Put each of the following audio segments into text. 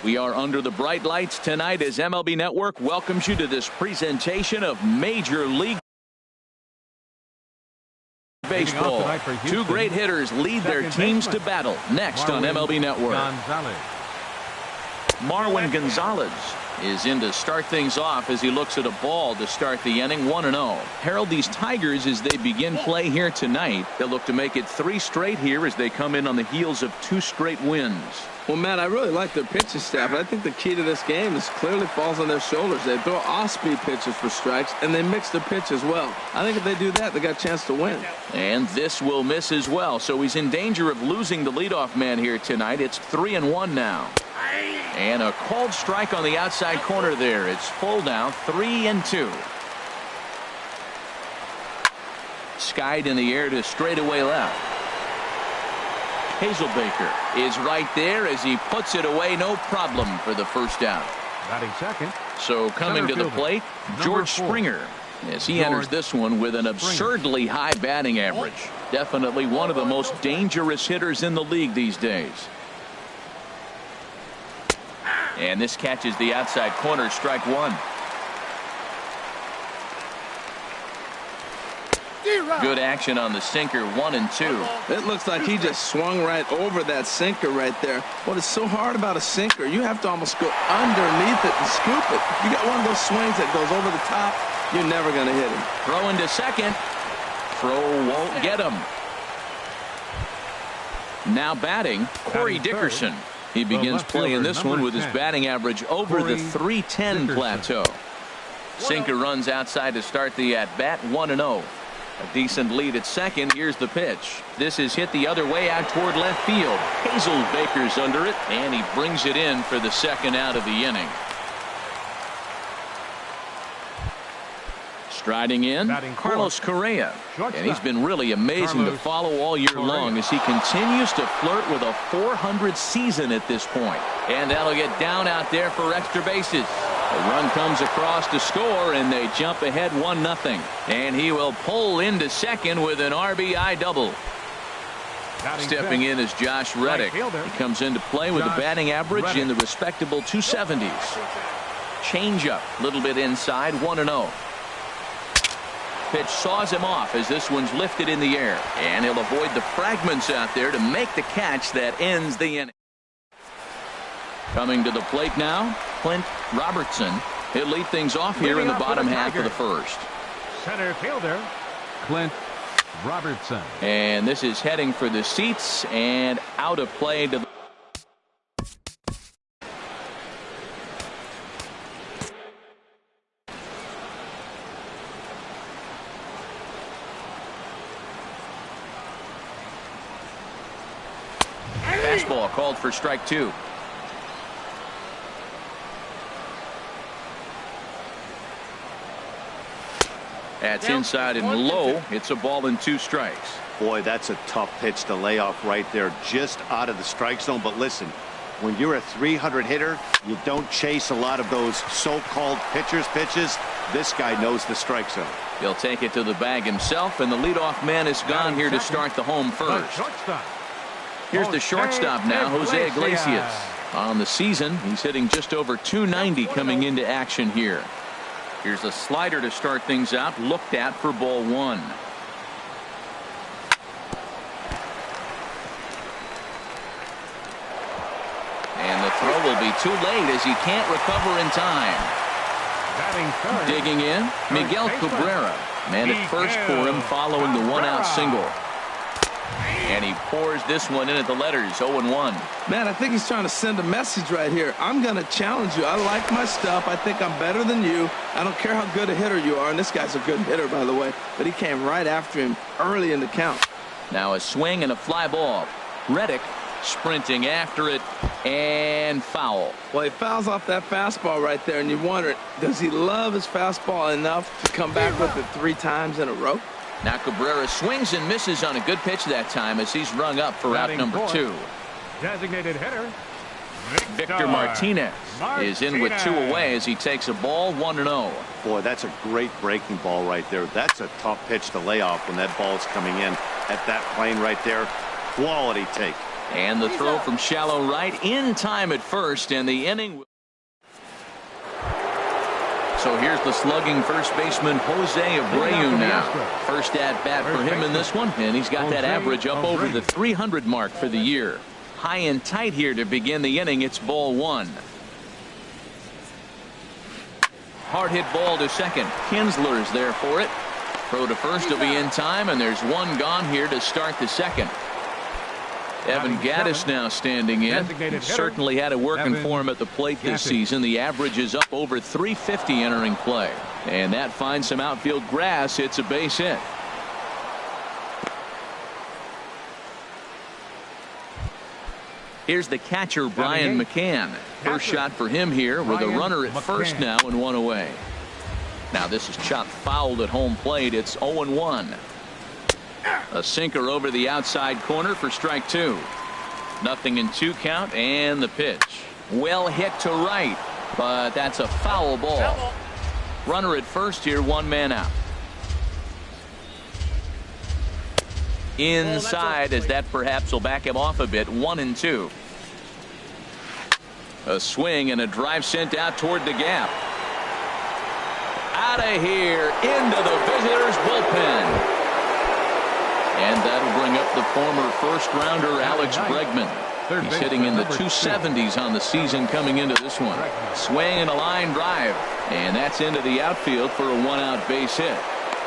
We are under the bright lights tonight as MLB Network welcomes you to this presentation of Major League Baseball. Two great hitters lead their teams to battle next on MLB Network. Marwin Gonzalez is in to start things off as he looks at a ball to start the inning. 1-0. Harold, these Tigers, as they begin play here tonight, they'll look to make it 3 straight here as they come in on the heels of 2 straight wins. Well, Matt, I really like their pitching staff, but I think the key to this game is clearly falls on their shoulders. They throw off-speed pitches for strikes, and they mix the pitch as well. I think if they do that, they got a chance to win. And this will miss as well, so he's in danger of losing the leadoff man here tonight. It's 3-1 now. And a called strike on the outside corner there. It's full now, 3-2. Skied in the air to straightaway left. Hazelbaker is right there as he puts it away, no problem for the first out. Batting second. So coming to the plate, George Springer, as he enters this one with an absurdly high batting average. Definitely one of the most dangerous hitters in the league these days. And this catches the outside corner, strike 1. Good action on the sinker, 1-2. It looks like he just swung right over that sinker right there. What is so hard about a sinker, you have to almost go underneath it and scoop it. You got one of those swings that goes over the top, you're never going to hit him. Throw into second. Throw won't get him. Now batting, Corey Dickerson. He begins playing this one with his batting average over the .310 plateau. Sinker runs outside to start the at-bat, 1-0. A decent lead at second. Here's the pitch. This is hit the other way out toward left field. Hazelbaker's under it, and he brings it in for the second out of the inning. Striding in, Carlos Correa. And he's been really amazing to follow all year long as he continues to flirt with a .400 season at this point. And that'll get down out there for extra bases. A run comes across to score, and they jump ahead 1-0. And he will pull into second with an RBI double. Stepping in is Josh Reddick. He comes into play with a batting average in the respectable 270s. Changeup, a little bit inside, 1-0. Pitch saws him off as this one's lifted in the air, and he'll avoid the fragments out there to make the catch that ends the inning. Coming to the plate now, Clint Robertson. He'll lead things off here in the bottom half of the first. Center fielder Clint Robertson. And this is heading for the seats and out of play to the fastball called for strike 2. That's inside and low. It's a ball and 2 strikes. Boy, that's a tough pitch to lay off right there, just out of the strike zone. But listen, when you're a .300 hitter, you don't chase a lot of those so-called pitches. This guy knows the strike zone. He'll take it to the bag himself, and the leadoff man is gone here to start the home first. Here's the shortstop now, Jose Iglesias. On the season, he's hitting just over .290 coming into action here. Here's a slider to start things out, looked at for ball 1. And the throw will be too late as he can't recover in time. Digging in, Miguel Cabrera. Man at first for him following the 1-out single. And he pours this one in at the letters, 0-1. Man, I think he's trying to send a message right here. I'm going to challenge you. I like my stuff. I think I'm better than you. I don't care how good a hitter you are. And this guy's a good hitter, by the way. But he came right after him early in the count. Now a swing and a fly ball. Reddick sprinting after it, and foul. Well, he fouls off that fastball right there, and you wonder, does he love his fastball enough to come back with it 3 times in a row? Now Cabrera swings and misses on a good pitch that time as he's rung up for out number 2. Designated hitter Victor Martinez is in with 2 away as he takes a ball, 1-0. Boy, that's a great breaking ball right there. That's a tough pitch to lay off when that ball's coming in at that plane right there. Quality take. And the throw from shallow right in time at first, and the inning. So here's the slugging first baseman Jose Abreu now. First at bat for him in this one, and he's got that average up over the 300 mark for the year. High and tight here to begin the inning. It's ball one. Hard hit ball to second. Kinsler's there for it. Throw to first will be in time, and there's one gone here to start the second. Evan Gattis now standing in. Certainly had it working for him at the plate this season. The average is up over 350 entering play. And that finds some outfield grass. It's a base hit. Here's the catcher, Brian McCann. First shot for him here with a runner at first now and one away. Now this is chopped fouled at home plate. It's 0-1. A sinker over the outside corner for strike two. Nothing in two count, and the pitch. Well hit to right, but that's a foul ball. Runner at first here, one man out. Inside, as that perhaps will back him off a bit. 1-2. A swing and a drive sent out toward the gap. Out of here, into the visitors' bullpen. And that'll bring up the former first-rounder Alex Bregman. He's hitting in the 270s on the season coming into this one. Swing and a line drive. And that's into the outfield for a one-out base hit.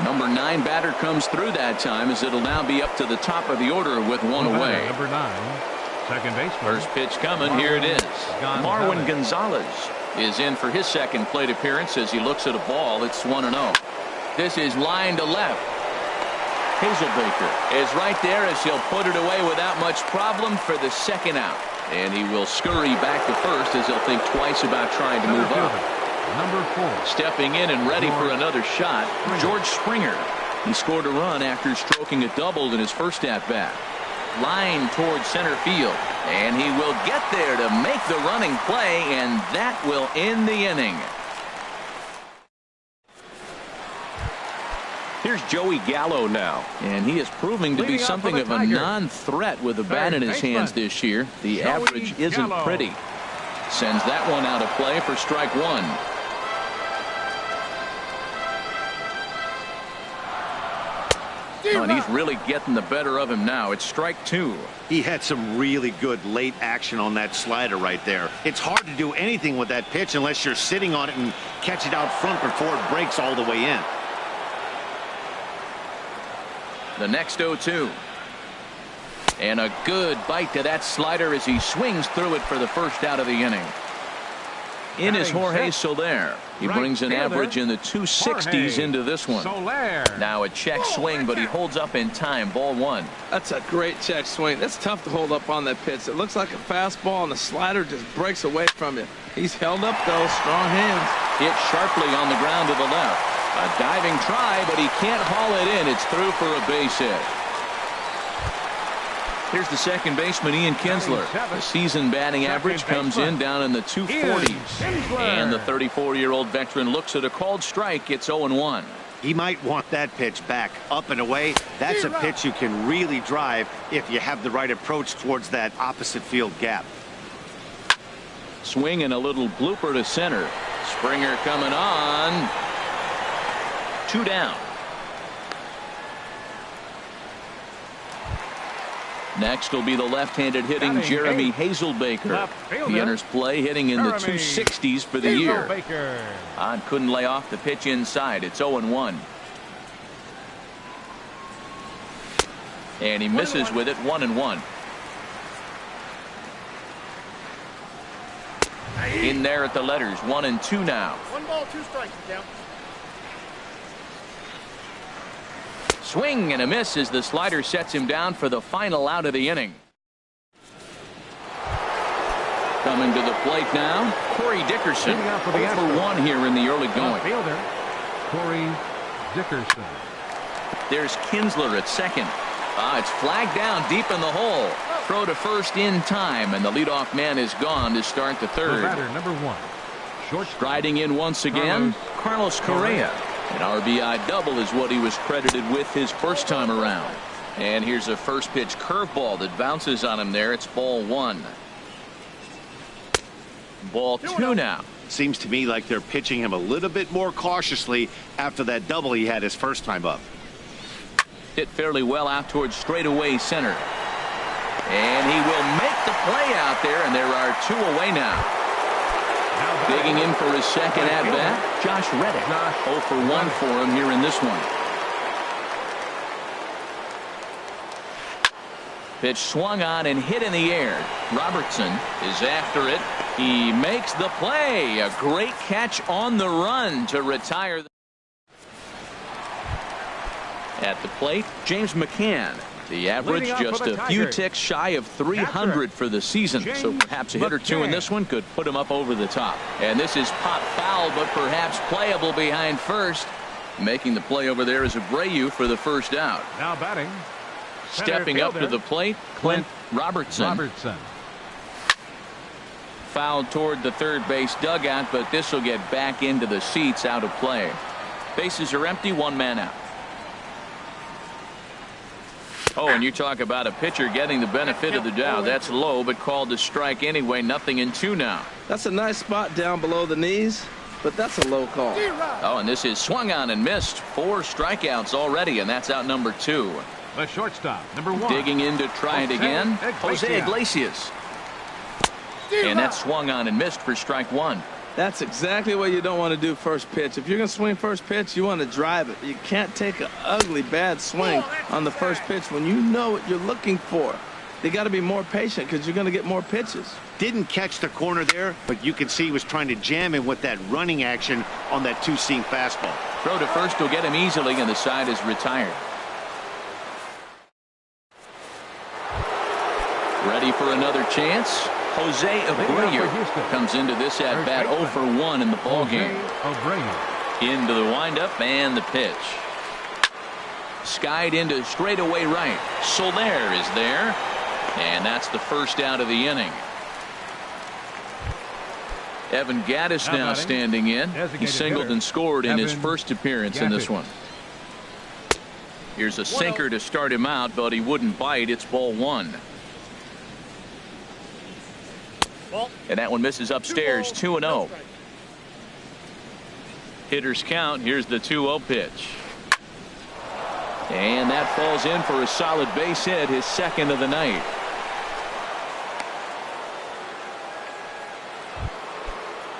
Number 9 batter comes through that time, as it'll now be up to the top of the order with one away. Number 9, second baseman. First pitch coming. Here it is. Marwin Gonzalez is in for his second plate appearance as he looks at a ball. It's 1-0. This is line to left. Hazelbaker is right there as he'll put it away without much problem for the second out. And he will scurry back to first as he'll think twice about trying to move up. Number 4. Stepping in and ready for another shot, George Springer. He scored a run after stroking a double in his first at-bat. Line towards center field. And he will get there to make the running play, and that will end the inning. Here's Joey Gallo now, and he is proving to be something of a non-threat with the bat in his hands this year. The average isn't pretty. Sends that one out of play for strike one. Oh, and he's really getting the better of him now. It's strike two. He had some really good late action on that slider right there. It's hard to do anything with that pitch unless you're sitting on it and catch it out front before it breaks all the way in. The next 0-2. And a good bite to that slider as he swings through it for the first out of the inning. In is Jorge Soler. He brings an average in the 260s into this one. Now a check swing, but he holds up in time. Ball one. That's a great check swing. That's tough to hold up on that pitch. It looks like a fastball, and the slider just breaks away from you. He's held up, though. Strong hands. Hit sharply on the ground to the left. A diving try, but he can't haul it in. It's through for a base hit. Here's the second baseman, Ian Kinsler. The season batting average comes in down in the 240s. And the 34-year-old veteran looks at a called strike. It's 0-1. He might want that pitch back, up and away. That's a pitch you can really drive if you have the right approach towards that opposite field gap. Swing and a little blooper to center. Springer coming on. 2 down. Next will be the left-handed hitting Jeremy Hazelbaker. He enters play hitting in the 260s for the year. Odd couldn't lay off the pitch inside. It's 0-1. And he misses with it. 1-1. In there at the letters. 1-2 now. 1 ball, 2 strikes. Down. Swing and a miss as the slider sets him down for the final out of the inning. Coming to the plate now, Corey Dickerson. 0-for-1 here in the early going. Corey Dickerson. There's Kinsler at second. It's flagged down deep in the hole. Throw to first in time, and the leadoff man is gone to start the third. Batter number 1. Striding in once again, Carlos Correa. An RBI double is what he was credited with his first time around. And here's a first pitch curveball that bounces on him there. It's ball 1. Ball 2 now. Seems to me like they're pitching him a little bit more cautiously after that double he had his first time up. Hit fairly well out towards straightaway center. And he will make the play out there, and there are 2 away now. Digging in for his second at-bat, Josh Reddick. 0 for 1 for him here in this one. Pitch swung on and hit in the air. Robertson is after it. He makes the play. A great catch on the run to retire. At the plate, James McCann. The average just a few ticks shy of 300 for the season. So perhaps a hit or 2 in this one could put him up over the top. And this is pop foul, but perhaps playable behind first. Making the play over there is Abreu for the first out. Now batting. Stepping up to the plate, Clint Robertson. Fouled toward the third base dugout, but this will get back into the seats, out of play. Bases are empty, 1 man out. Oh, and you talk about a pitcher getting the benefit of the doubt. That's low, but called to strike anyway. 0-2 now. That's a nice spot down below the knees, but that's a low call. Oh, and this is swung on and missed. 4 strikeouts already, and that's out number 2. The shortstop, number 1. Digging in to try it again, Jose Iglesias. And that's swung on and missed for strike 1. That's exactly what you don't want to do first pitch. If you're going to swing first pitch, you want to drive it. You can't take an ugly, bad swing on the first pitch when you know what you're looking for. They got to be more patient because you're going to get more pitches. Didn't catch the corner there, but you can see he was trying to jam him with that running action on that 2-seam fastball. Throw to first will get him easily, and the side is retired. Ready for another chance. Jose Abreu comes into this at bat 0 for 1 in the ball game. Into the windup and the pitch. Skied into straightaway right. Soler is there, and that's the first out of the inning. Evan Gattis now standing in. He singled and scored in his first appearance in this one. Here's a sinker to start him out, but he wouldn't bite. It's ball 1. And that one misses upstairs. 2-0. Hitters count. Here's the 2-0 pitch. And that falls in for a solid base hit, his second of the night.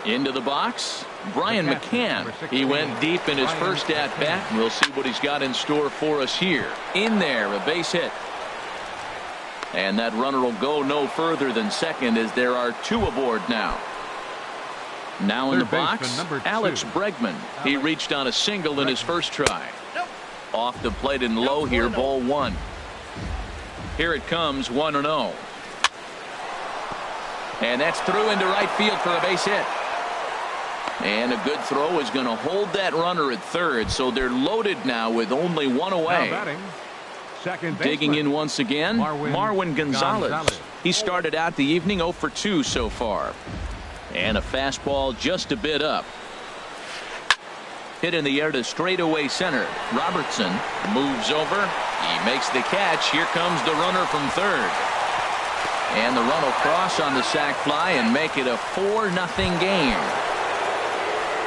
Into the box, Brian McCann. He went deep in his first at bat. We'll see what he's got in store for us here. In there, a base hit. And that runner will go no further than second, as there are 2 aboard now. Now in the box, Alex Bregman. He reached on a single in his first try. Off the plate and low here, ball 1. Here it comes, 1-0. And that's through into right field for a base hit. And a good throw is going to hold that runner at third, so they're loaded now with only 1 away. Digging in once again, Marwin Gonzalez. He started out the evening 0 for 2 so far. And a fastball just a bit up. Hit in the air to straightaway center. Robertson moves over. He makes the catch. Here comes the runner from third. And the run will cross on the sac fly and make it a 4-0 game.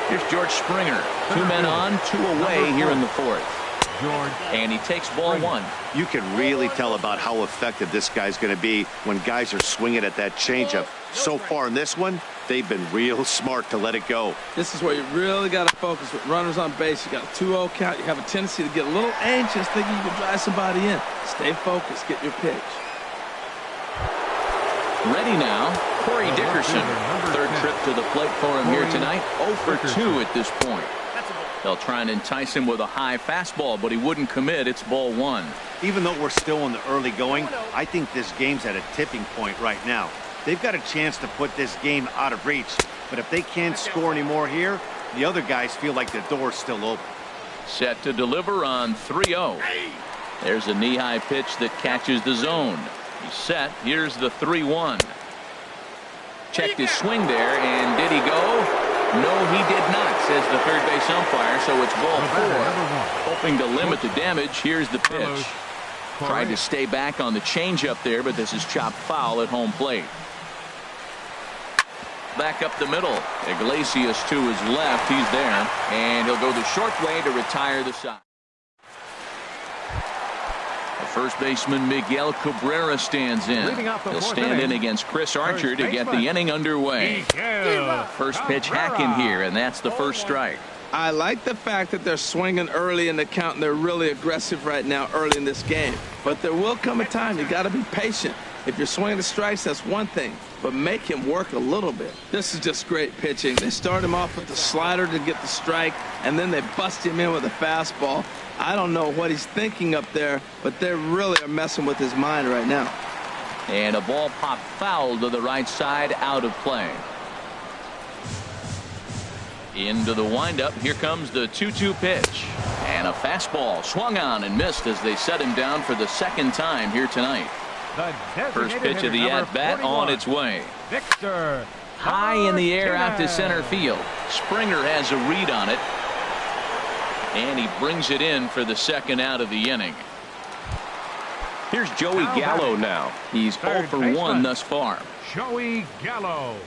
Here's George Springer. 2 men on, 2 away here in the 4th. And he takes ball 1. You can really tell about how effective this guy's going to be when guys are swinging at that changeup. So far in this one, they've been real smart to let it go. This is where you really got to focus with runners on base. You got a 2-0 count. You have a tendency to get a little anxious thinking you can drive somebody in. Stay focused. Get your pitch. Ready now, Corey Dickerson. Third trip to the plate for him here tonight. 0 for 2 at this point. They'll try and entice him with a high fastball, but he wouldn't commit. It's ball 1. Even though we're still in the early going, I think this game's at a tipping point right now. They've got a chance to put this game out of reach, but if they can't score any more here, the other guys feel like the door's still open. Set to deliver on 3-0. There's a knee-high pitch that catches the zone. He's set. Here's the 3-1. Checked his swing there, and did he go? No, he did not, says the third base umpire, so it's ball 4. Hoping to limit the damage. Here's the pitch. Tried to stay back on the changeup there, but this is chopped foul at home plate. Back up the middle. Iglesias to his left. He's there. And he'll go the short way to retire the side. The first baseman Miguel Cabrera stands in. He'll stand in against Chris Archer to get the inning underway. First pitch hacking here, and that's the first strike. I like the fact that they're swinging early in the count, and they're really aggressive right now early in this game. But there will come a time you got to be patient. If you're swinging the strikes, that's one thing, but make him work a little bit. This is just great pitching. They start him off with the slider to get the strike, and then they bust him in with a fastball. I don't know what he's thinking up there, but they really are messing with his mind right now. And a ball popped foul to the right side, out of play. Into the windup. Here comes the 2-2 pitch. And a fastball swung on and missed as they set him down for the second time here tonight. First pitch of the at-bat on its way. Victor. High in the air out to center field. Springer has a read on it. And he brings it in for the second out of the inning. Here's Joey Gallo now. He's 0 for 1 thus far. Joey Gallo.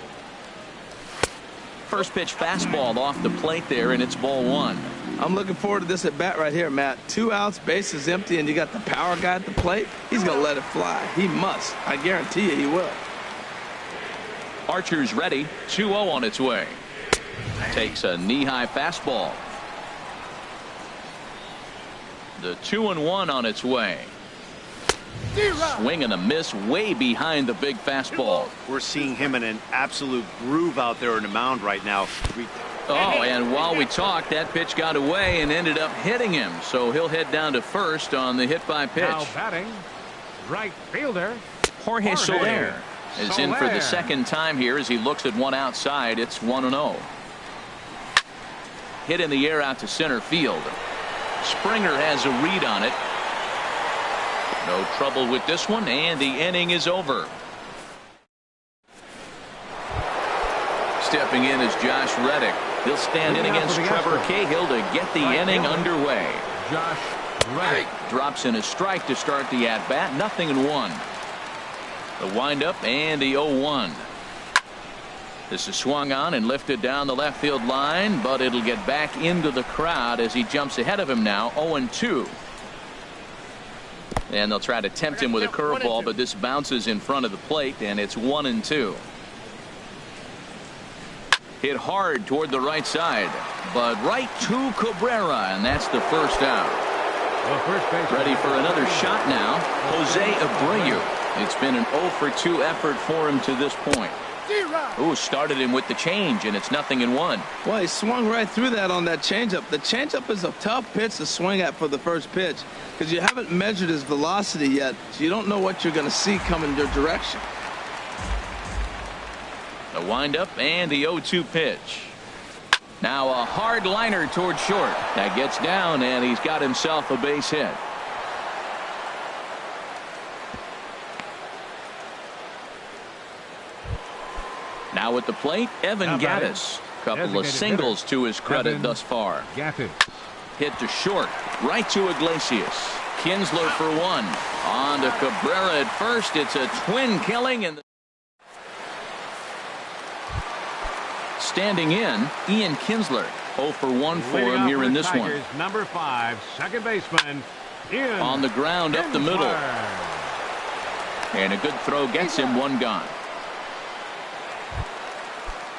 First pitch fastball off the plate there, and it's ball one. I'm looking forward to this at bat right here, Matt. 2 outs, bases empty, and you got the power guy at the plate. He's going to let it fly. He must. I guarantee you he will. Archer's ready. 2-0 on its way. Takes a knee-high fastball. The 2-1 on its way. Swing and a miss way behind the big fastball. We're seeing him in an absolute groove out there on the mound right now. Oh, and while we talked, that pitch got away and ended up hitting him. So he'll head down to first on the hit by pitch. Now batting, right fielder Jorge Soler is in for the second time here as he looks at one outside. It's 1-0. Hit in the air out to center field. Springer has a read on it. No trouble with this one, and the inning is over. Stepping in is Josh Reddick. He'll stand in against Trevor Cahill to get the inning underway. Josh Reddick drops in a strike to start the at-bat. 0-1. The windup and the 0-1. This is swung on and lifted down the left field line, but it'll get back into the crowd as he jumps ahead of him now. 0-2. And they'll try to tempt him with a curveball, but this bounces in front of the plate, and it's 1-2. Hit hard toward the right side, but right to Cabrera, and that's the first out. Ready for another shot now, Jose Abreu. It's been an 0 for 2 effort for him to this point. Ooh, started him with the change, and it's 0-1. Well, he swung right through that on that changeup. The changeup is a tough pitch to swing at for the first pitch because you haven't measured his velocity yet, so you don't know what you're going to see coming your direction. The windup and the 0-2 pitch. Now a hard liner toward short. That gets down, and he's got himself a base hit. Now at the plate, Evan Gattis. Couple of singles to his credit thus far. Hit to short, right to Iglesias. Kinsler for 1. On to Cabrera at first. It's a twin killing. And standing in, Ian Kinsler. 0 for 1 for him here in this one. Number 5, second baseman, Ian on the ground up the middle. And a good throw gets him 1 gone.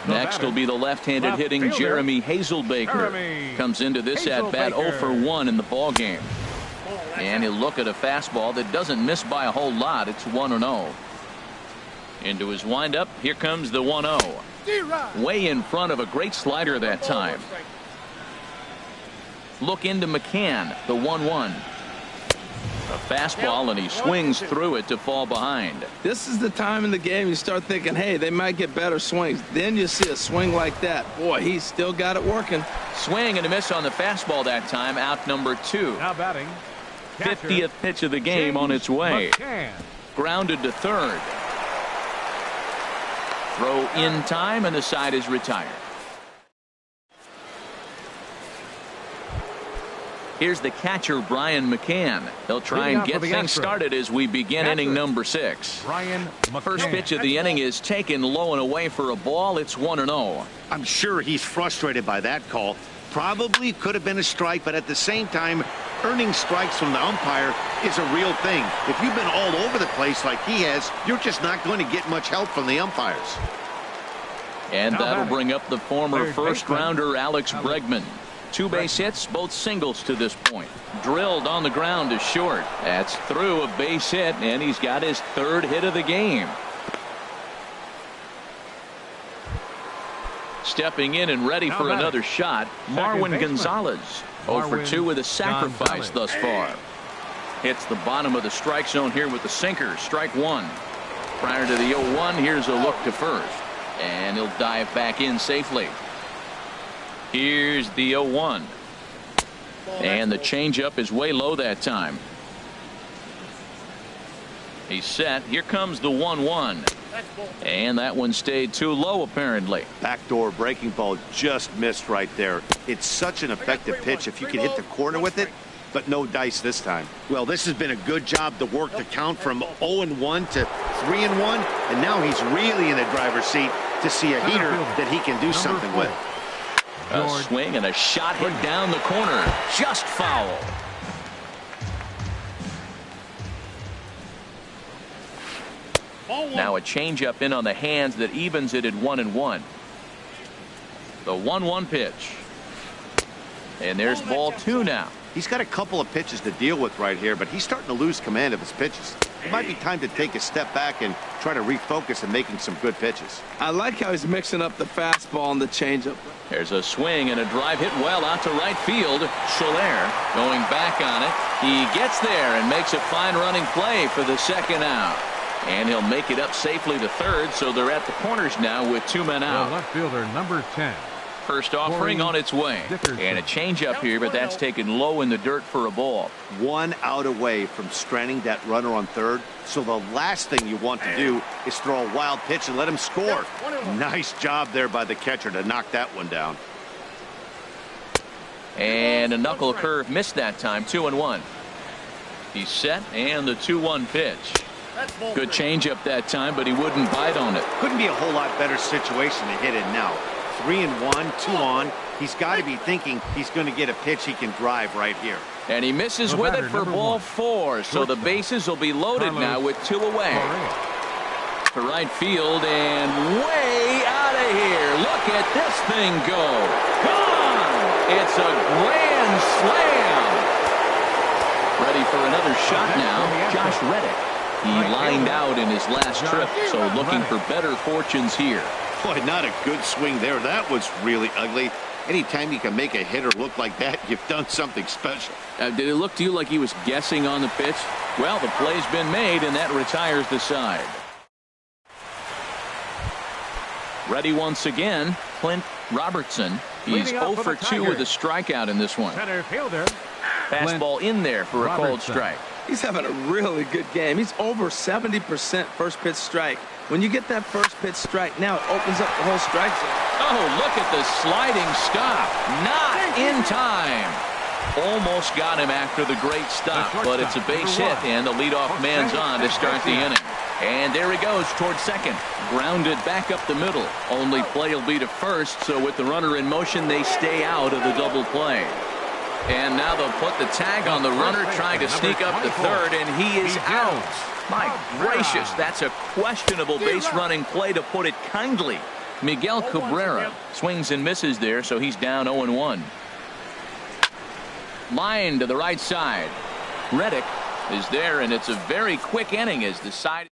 Next will be the left-handed hitting Jeremy Hazelbaker. Comes into this at-bat 0 for 1 in the ball game. And he'll look at a fastball that doesn't miss by a whole lot. It's 1-0. Into his windup. Here comes the 1-0. Way in front of a great slider that time. Look into McCann, the 1-1. A fastball, and he swings through it to fall behind. This is the time in the game you start thinking, hey, they might get better swings. Then you see a swing like that. Boy, he's still got it working. Swing and a miss on the fastball that time. Out number 2. Now batting, 50th pitch of the game on its way. Grounded to third. Throw in time, and the side is retired. Here's the catcher, Brian McCann. They'll try and get things started as we begin inning number 6. Brian McCann. First pitch of the inning is taken low and away for a ball. It's 1-0. I'm sure he's frustrated by that call. Probably could have been a strike, but at the same time, earning strikes from the umpire is a real thing. If you've been all over the place like he has, you're just not going to get much help from the umpires. And that'll bring up the former first-rounder Alex Bregman. 2 base hits, both singles to this point. Drilled on the ground to short. That's through a base hit, and he's got his 3rd hit of the game. Stepping in and ready for another shot, Marwin Gonzalez. 0 for 2 with a sacrifice thus far. Hits the bottom of the strike zone here with the sinker. Strike 1. Prior to the 0-1, here's a look to first. And he'll dive back in safely. Here's the 0-1. And the changeup is way low that time. He's set. Here comes the 1-1. And that one stayed too low, apparently. Backdoor breaking ball just missed right there. It's such an effective pitch if you can hit the corner with it, but no dice this time. Well, this has been a good job to work the count from 0-1 to 3-1, and now he's really in the driver's seat to see a heater that he can do something with. A swing and a shot hit down the corner. Just foul. Now a changeup in on the hands that evens it at 1-1. The 1-1 pitch. And there's ball 2 now. He's got a couple of pitches to deal with right here, but he's starting to lose command of his pitches. It might be time to take a step back and try to refocus on making some good pitches. I like how he's mixing up the fastball and the changeup. There's a swing and a drive hit well out to right field. Soler going back on it. He gets there and makes a fine running play for the 2nd out. And he'll make it up safely to 3rd, so they're at the corners now with 2 men out. The left fielder, number 10. First offering on its way. And a changeup here, but that's taken low in the dirt for a ball. 1 out away from stranding that runner on 3rd. So the last thing you want to do is throw a wild pitch and let him score. Nice job there by the catcher to knock that one down. And a knuckle curve missed that time. 2-1. He's set, and the 2-1 pitch. Good changeup that time, but he wouldn't bite on it. Couldn't be a whole lot better situation to hit it now. 3-1, 2 on. He's got to be thinking he's going to get a pitch he can drive right here. And he misses with it for ball 4. So the bases will be loaded now with 2 away. To right field and way out of here. Look at this thing go. Gone! It's a grand slam. Ready for another shot now, Josh Reddick. He lined out in his last trip, so looking for better fortunes here. Boy, not a good swing there. That was really ugly. Anytime you can make a hitter look like that, you've done something special. Did it look to you like he was guessing on the pitch? Well, the play's been made, and that retires the side. Ready once again, Clint Robertson. He's 0 for 2 with a strikeout in this one. Center fielder. Fastball in there for a called strike. He's having a really good game. He's over 70% first pitch strike. When you get that first pitch strike, now it opens up the whole strike zone. Oh, look at the sliding stop. Not in time. Almost got him after the great stop, but it's a base hit, and the leadoff man's on to start the inning. And there he goes towards 2nd. Grounded back up the middle. Only play will be to 1st, so with the runner in motion, they stay out of the double play. And now they'll put the tag on the runner trying to sneak up to 3rd, and he is out. My gracious, that's a questionable base running play, to put it kindly. Miguel Cabrera swings and misses there, so he's down 0-1. Line to the right side. Reddick is there, and it's a very quick inning as the side.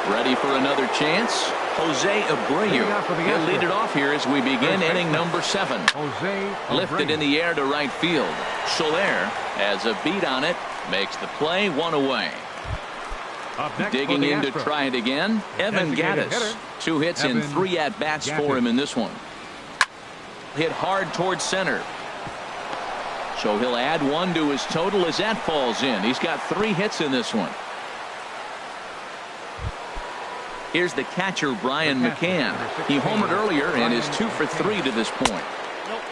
Ready for another chance. Jose Abreu. He'll lead it off here as we begin inning number 7. Lifted in the air to right field. Soler has a beat on it. Makes the play, 1 away. Digging in to try it again. Evan Gattis. 2 hits and 3 at-bats for him in this one. Hit hard towards center. So he'll add 1 to his total as that falls in. He's got 3 hits in this one. Here's the catcher, Brian McCann. He homered earlier and is 2 for 3 to this point.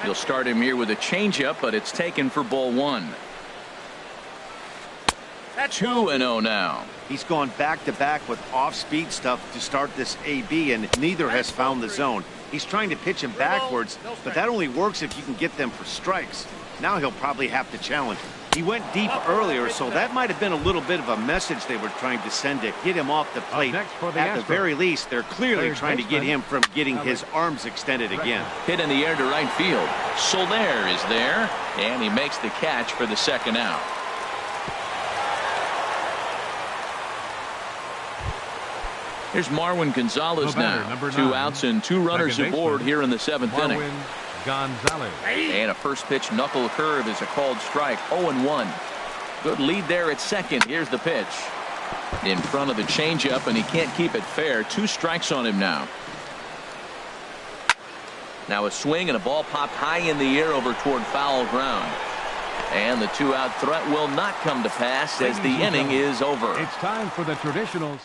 You'll start him here with a changeup, but it's taken for ball 1. 2-0 now. He's gone back-to-back with off-speed stuff to start this AB, and neither has found the zone. He's trying to pitch him backwards, but that only works if you can get them for strikes. Now he'll probably have to challenge. He went deep earlier, so that might have been a little bit of a message they were trying to send to get him off the plate. At the very least, they're clearly trying to get him from getting his arms extended again. Hit in the air to right field. Soler is there, and he makes the catch for the second out. Here's Marwin Gonzalez now. 2 outs and 2 runners aboard here in the 7th inning. Gonzalez. And a first pitch knuckle curve is a called strike. 0-1. Good lead there at second. Here's the pitch. In front of the changeup, and he can't keep it fair. 2 strikes on him now. Now a swing and a ball popped high in the air over toward foul ground. And the 2-out threat will not come to pass as the inning is over. It's time for the traditional.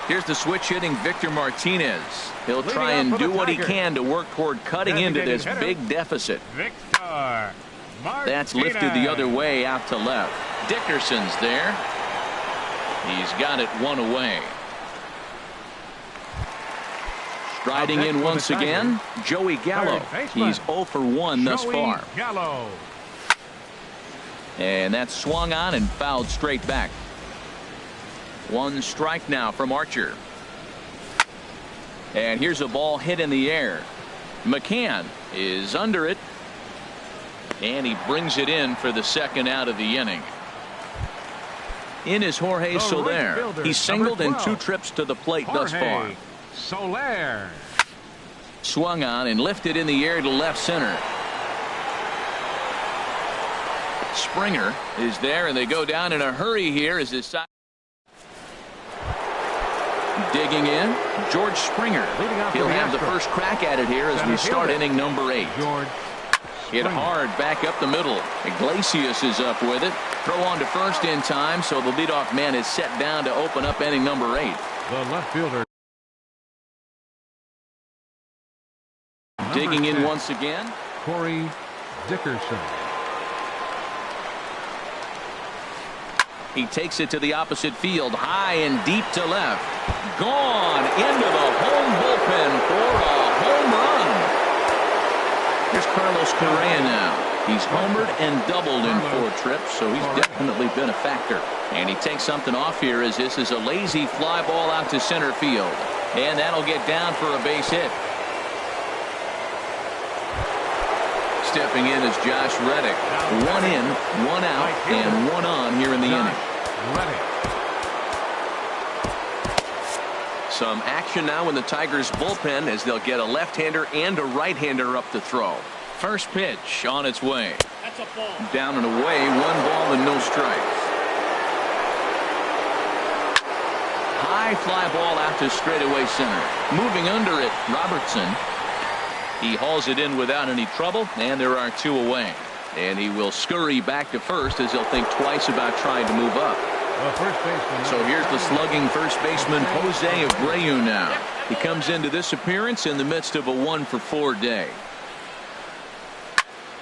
Here's the switch hitting Victor Martinez. He'll try and do what he can to work toward cutting into this big deficit. Victor Martinez. That's lifted the other way out to left. Dickerson's there. He's got it 1 away. Striding in once again, Joey Gallo. He's 0 for 1 thus far. Gallo. And that's swung on and fouled straight back. 1 strike now from Archer. And here's a ball hit in the air. McCann is under it. And he brings it in for the second out of the inning. In is Jorge Soler. He's singled in 2 trips to the plate thus far. Soler. Swung on and lifted in the air to left center. Springer is there, and they go down in a hurry here as his side. Digging in, George Springer. He'll have the first crack at it here as we start inning number 8. Hit hard back up the middle. Iglesias is up with it. Throw on to first in time, so the leadoff man is set down to open up inning number 8. The left fielder. Digging in once again. Corey Dickerson. He takes it to the opposite field, high and deep to left. Gone into the home bullpen for a home run. Here's Carlos Correa now. He's homered and doubled in 4 trips, so he's definitely been a factor. And he takes something off here as this is a lazy fly ball out to center field. And that'll get down for a base hit. Stepping in is Josh Reddick. 1 in, 1 out, and 1 on here in the inning. Some action now in the Tigers bullpen as they'll get a left-hander and a right-hander up to throw. First pitch on its way. That's a ball. Down and away, 1 ball and no strikes. High fly ball out to straightaway center. Moving under it, Robertson. He hauls it in without any trouble, and there are 2 away. And he will scurry back to first as he'll think twice about trying to move up. So here's the slugging first baseman Jose Abreu now. He comes into this appearance in the midst of a 1 for 4 day.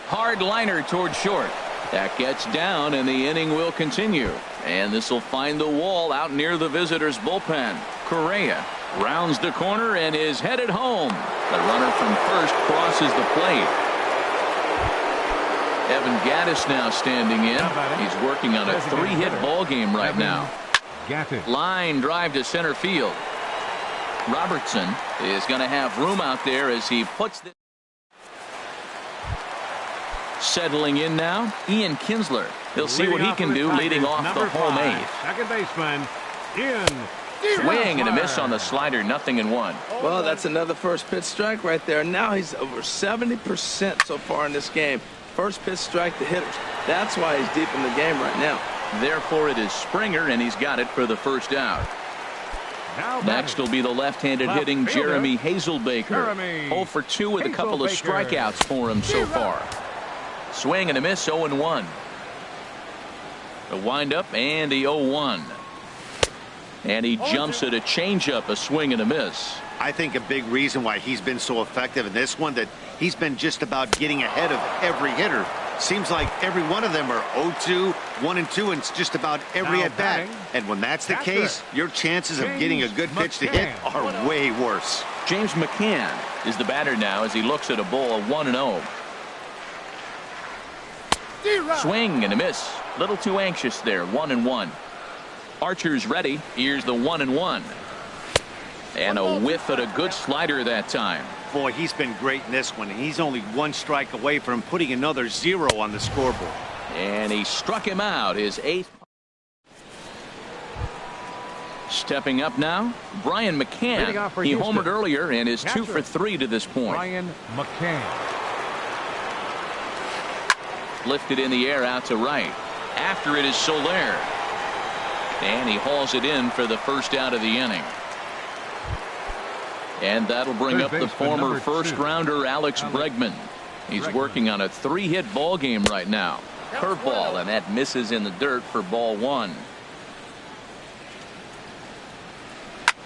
Hard liner toward short. That gets down, and the inning will continue. And this will find the wall out near the visitors' bullpen. Correa rounds the corner and is headed home. The runner from first crosses the plate. Evan Gattis now standing in. He's working on a 3-hit ball game right now. Line drive to center field. Robertson is going to have room out there as he puts this. Settling in now, Ian Kinsler. He'll see what he can do leading off the home 8. Second baseman, Ian. Swing and a miss on the slider, 0-1. Well, that's another first pitch strike right there. Now he's over 70% so far in this game. First pitch strike to hitters. That's why he's deep in the game right now. Therefore, it is Springer, and he's got it for the first out. Next will be the left-handed hitting Jeremy Hazelbaker. 0 for 2 with a couple of strikeouts for him so far. Swing and a miss, 0-1. A windup and the 0-1. And he jumps at a changeup, a swing and a miss. I think a big reason why he's been so effective in this one, that he's been just about getting ahead of every hitter. Seems like every one of them are 0-2, 1-2, and it's just about every Now at-bat. batting, And when that's the catcher, case, your chances of getting a good pitch to hit McCann. are way worse. James McCann is the batter now as he looks at a ball of 1-0. Swing and a miss. Little too anxious there. 1-1. Archer's ready. Here's the 1-1. And a whiff at a good slider that time. Boy, he's been great in this one, and he's only one strike away from putting another 0 on the scoreboard. And he struck him out, his 8th. Stepping up now, Brian Leading McCann. off for He Houston. homered earlier and is 2 Catcher, for 3 to this point. Brian McCann. Lifted in the air out to right. After it is Soler. And he hauls it in for the first out of the inning. And that'll bring Third up the baseman, former number 2, first-rounder Alex Bregman. He's working on a 3-hit ball game right now. Curveball, and that misses in the dirt for ball 1.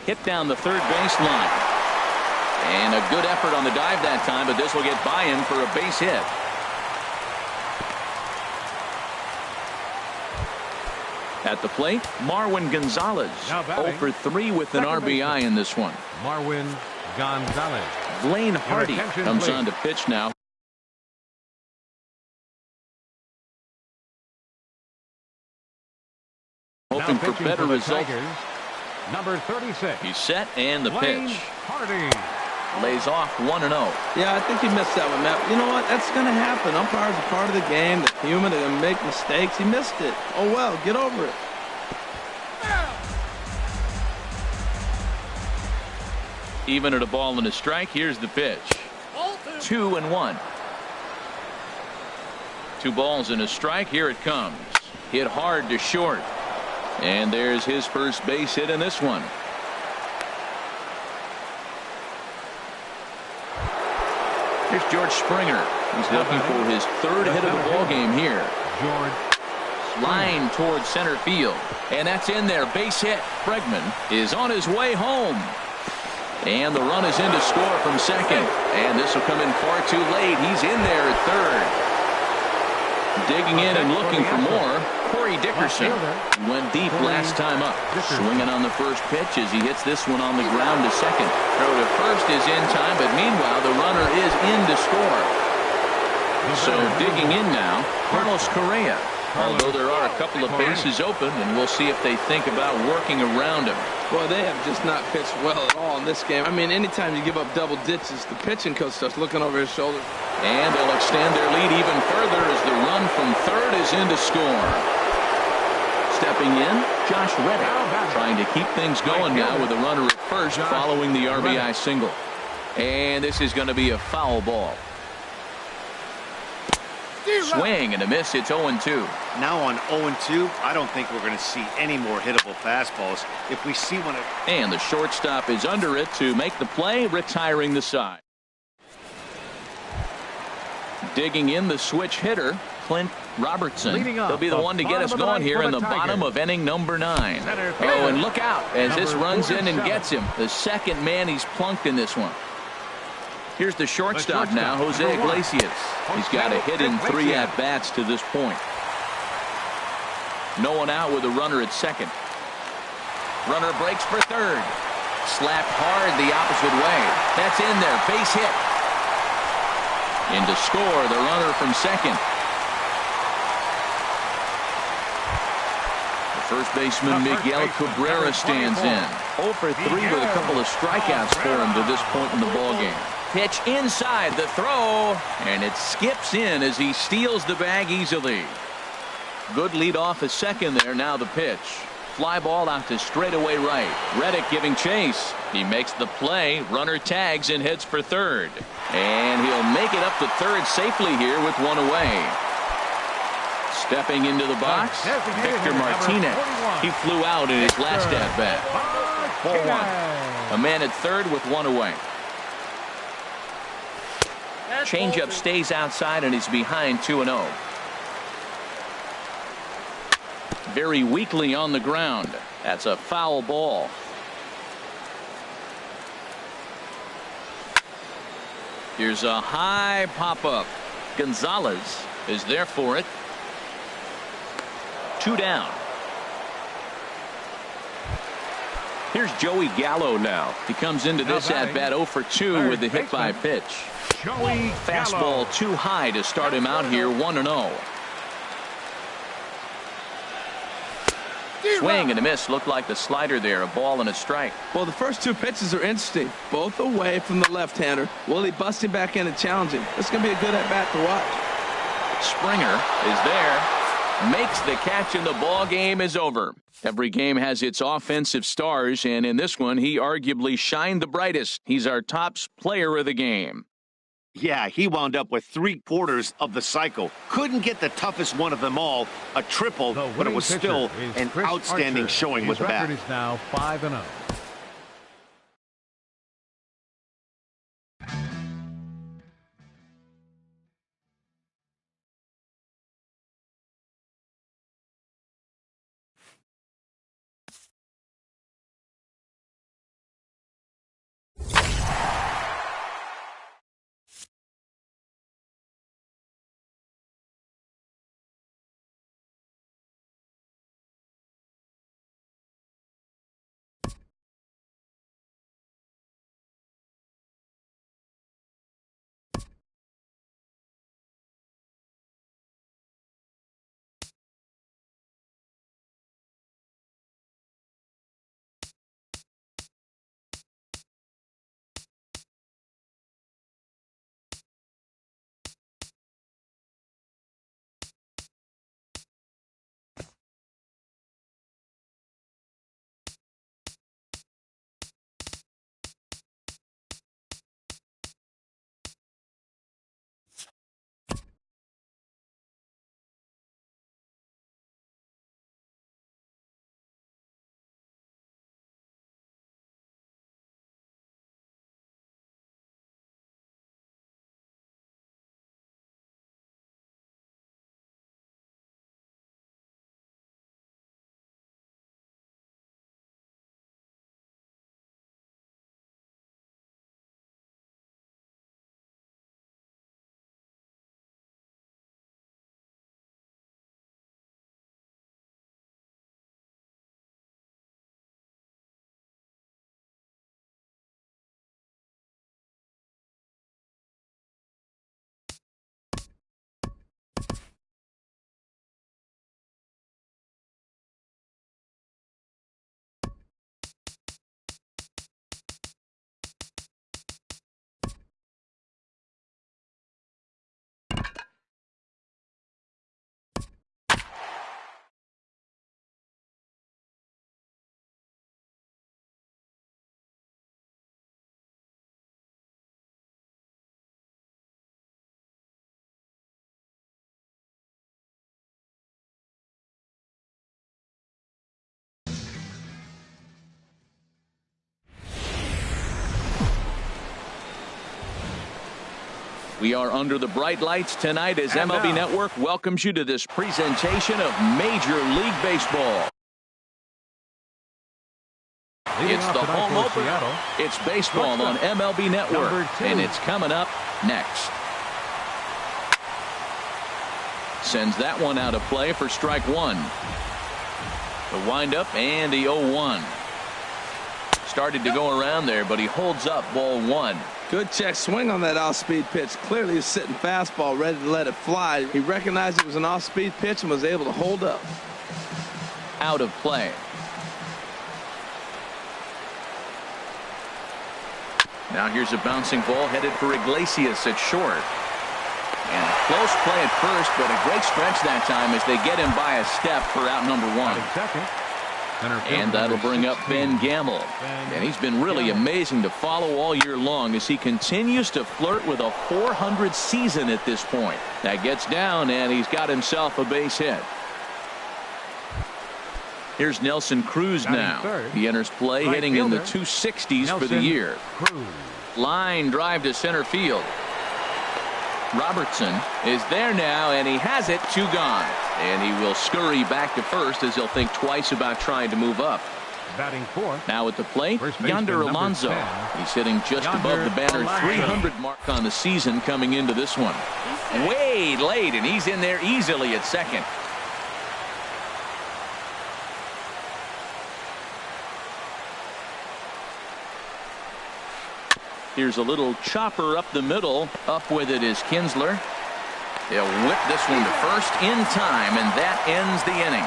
Hit down the third baseline. And a good effort on the dive that time, but this will get by him for a base hit. At the plate, Marwin Gonzalez. Now 0 batting, for 3 with an second RBI baseman. in this one. Marwin Gonzalez. Blaine Hardy attention, comes please. on to pitch now. Hoping Now for pitching better the results. Tigers, number 36. He's set and the Blaine pitch. Hardy. Lays off 1-0. Yeah, I think he missed that one, Matt. You know what? That's going to happen. Umpires are part of the game. They're human. They're going to make mistakes. He missed it. Oh, well, get over it. Even at a ball and a strike, here's the pitch. 2-1. 2 balls and a strike. Here it comes. Hit hard to short. And there's his first base hit in this one. Here's George Springer. He's looking for his 3rd hit of the ball game here. George. Line towards center field. And that's in there. Base hit. Bregman is on his way home. And the run is in to score from second. And this will come in far too late. He's in there at third. Digging in and looking for more. Corey Dickerson went deep last time up. Swinging on the first pitch as he hits this one on the ground to second. Throw to first is in time, but meanwhile the runner is in to score. So digging in now, Carlos Correa. Although there are a couple of bases open, and we'll see if they think about working around him. Boy, they have just not pitched well at all in this game. I mean, anytime you give up double ditches, the pitching coach starts looking over his shoulder. And they'll extend their lead even further as the run from third is in to score. Stepping in, Josh Reddick, trying to keep things going now with a runner at first following the RBI single. And this is going to be a foul ball. Swing and a miss. It's 0-2. Now on 0-2, I don't think we're going to see any more hittable fastballs. If we see one, And the shortstop is under it to make the play, retiring the side. Digging in the switch hitter, Clint Robertson. Leading off He'll be the the one to get bottom us of the going ninth here for in the the bottom Tigers. of inning number 9. Center Oh, fielder, and look out as this number runs in and 47. gets him. The second man he's plunked in this one. Here's the shortstop now, Jose number 1. Iglesias. He's got a hit in 3 at-bats to this point. No one out with a runner at second. Runner breaks for third. Slapped hard the opposite way. That's in there. Base hit. In to score, the runner from second. The first baseman, Miguel Cabrera, stands in. 0 for 3 with a couple of strikeouts for him to this point in the ballgame. Pitch inside the throw, and it skips in as he steals the bag easily. Good lead off at second there. Now the pitch. Fly ball out to straightaway right. Reddick giving chase. He makes the play. Runner tags and heads for third. And he'll make it up to third safely here with one away. Stepping into the box, Victor Martinez. He flew out in his last at-bat. 4-1. A man at third with one away. Changeup stays outside and he's behind 2-0. very weakly on the ground. That's a foul ball. Here's a high pop-up. Gonzalez is there for it. 2 down. Here's Joey Gallo now. He comes into this at-bat 0 for 2 with the hit by pitch. Joey Fastball Gallo. too high to start him out here 1-0. Swing and a miss. Looked like the slider there. A ball and a strike. Well, the first 2 pitches are interesting. Both away from the left-hander. Will he bust him back in and challenge him? This is going to be a good at-bat to watch. Springer is there. Makes the catch and the ball game is over. Every game has its offensive stars, and in this one, he arguably shined the brightest. He's our top player of the game. Yeah, he wound up with 3/4 of the cycle. Couldn't get the toughest one of them all, a triple, but it was still an outstanding showing with the bat. His record is now 5-0. We are under the bright lights tonight as MLB Network welcomes you to this presentation of Major League Baseball. It's the home opener. It's baseball on MLB Network, and it's coming up next. Sends that one out of play for strike 1. The windup and the 0-1. Started to go around there, but he holds up ball 1. Good check swing on that off-speed pitch. Clearly he's sitting fastball, ready to let it fly. He recognized it was an off-speed pitch and was able to hold up. Out of play. Now here's a bouncing ball headed for Iglesias at short. And close play at first, but a great stretch that time as they get him by a step for out number 1. And that'll bring up Ben Gamble. And he's been really amazing to follow all year long as he continues to flirt with a .400 season at this point. That gets down, and he's got himself a base hit. Here's Nelson Cruz now. He enters play hitting in the 260s for the year. Line drive to center field. Robertson is there now, and he has it. 2 gone. And he will scurry back to first as he'll think twice about trying to move up. Batting fourth. Now at the plate, Yonder Alonso. He's hitting just above the banner 300 mark on the season coming into this one. Way late, and he's in there easily at second. Here's a little chopper up the middle. Up with it is Kinsler. He'll whip this one to first in time, and that ends the inning.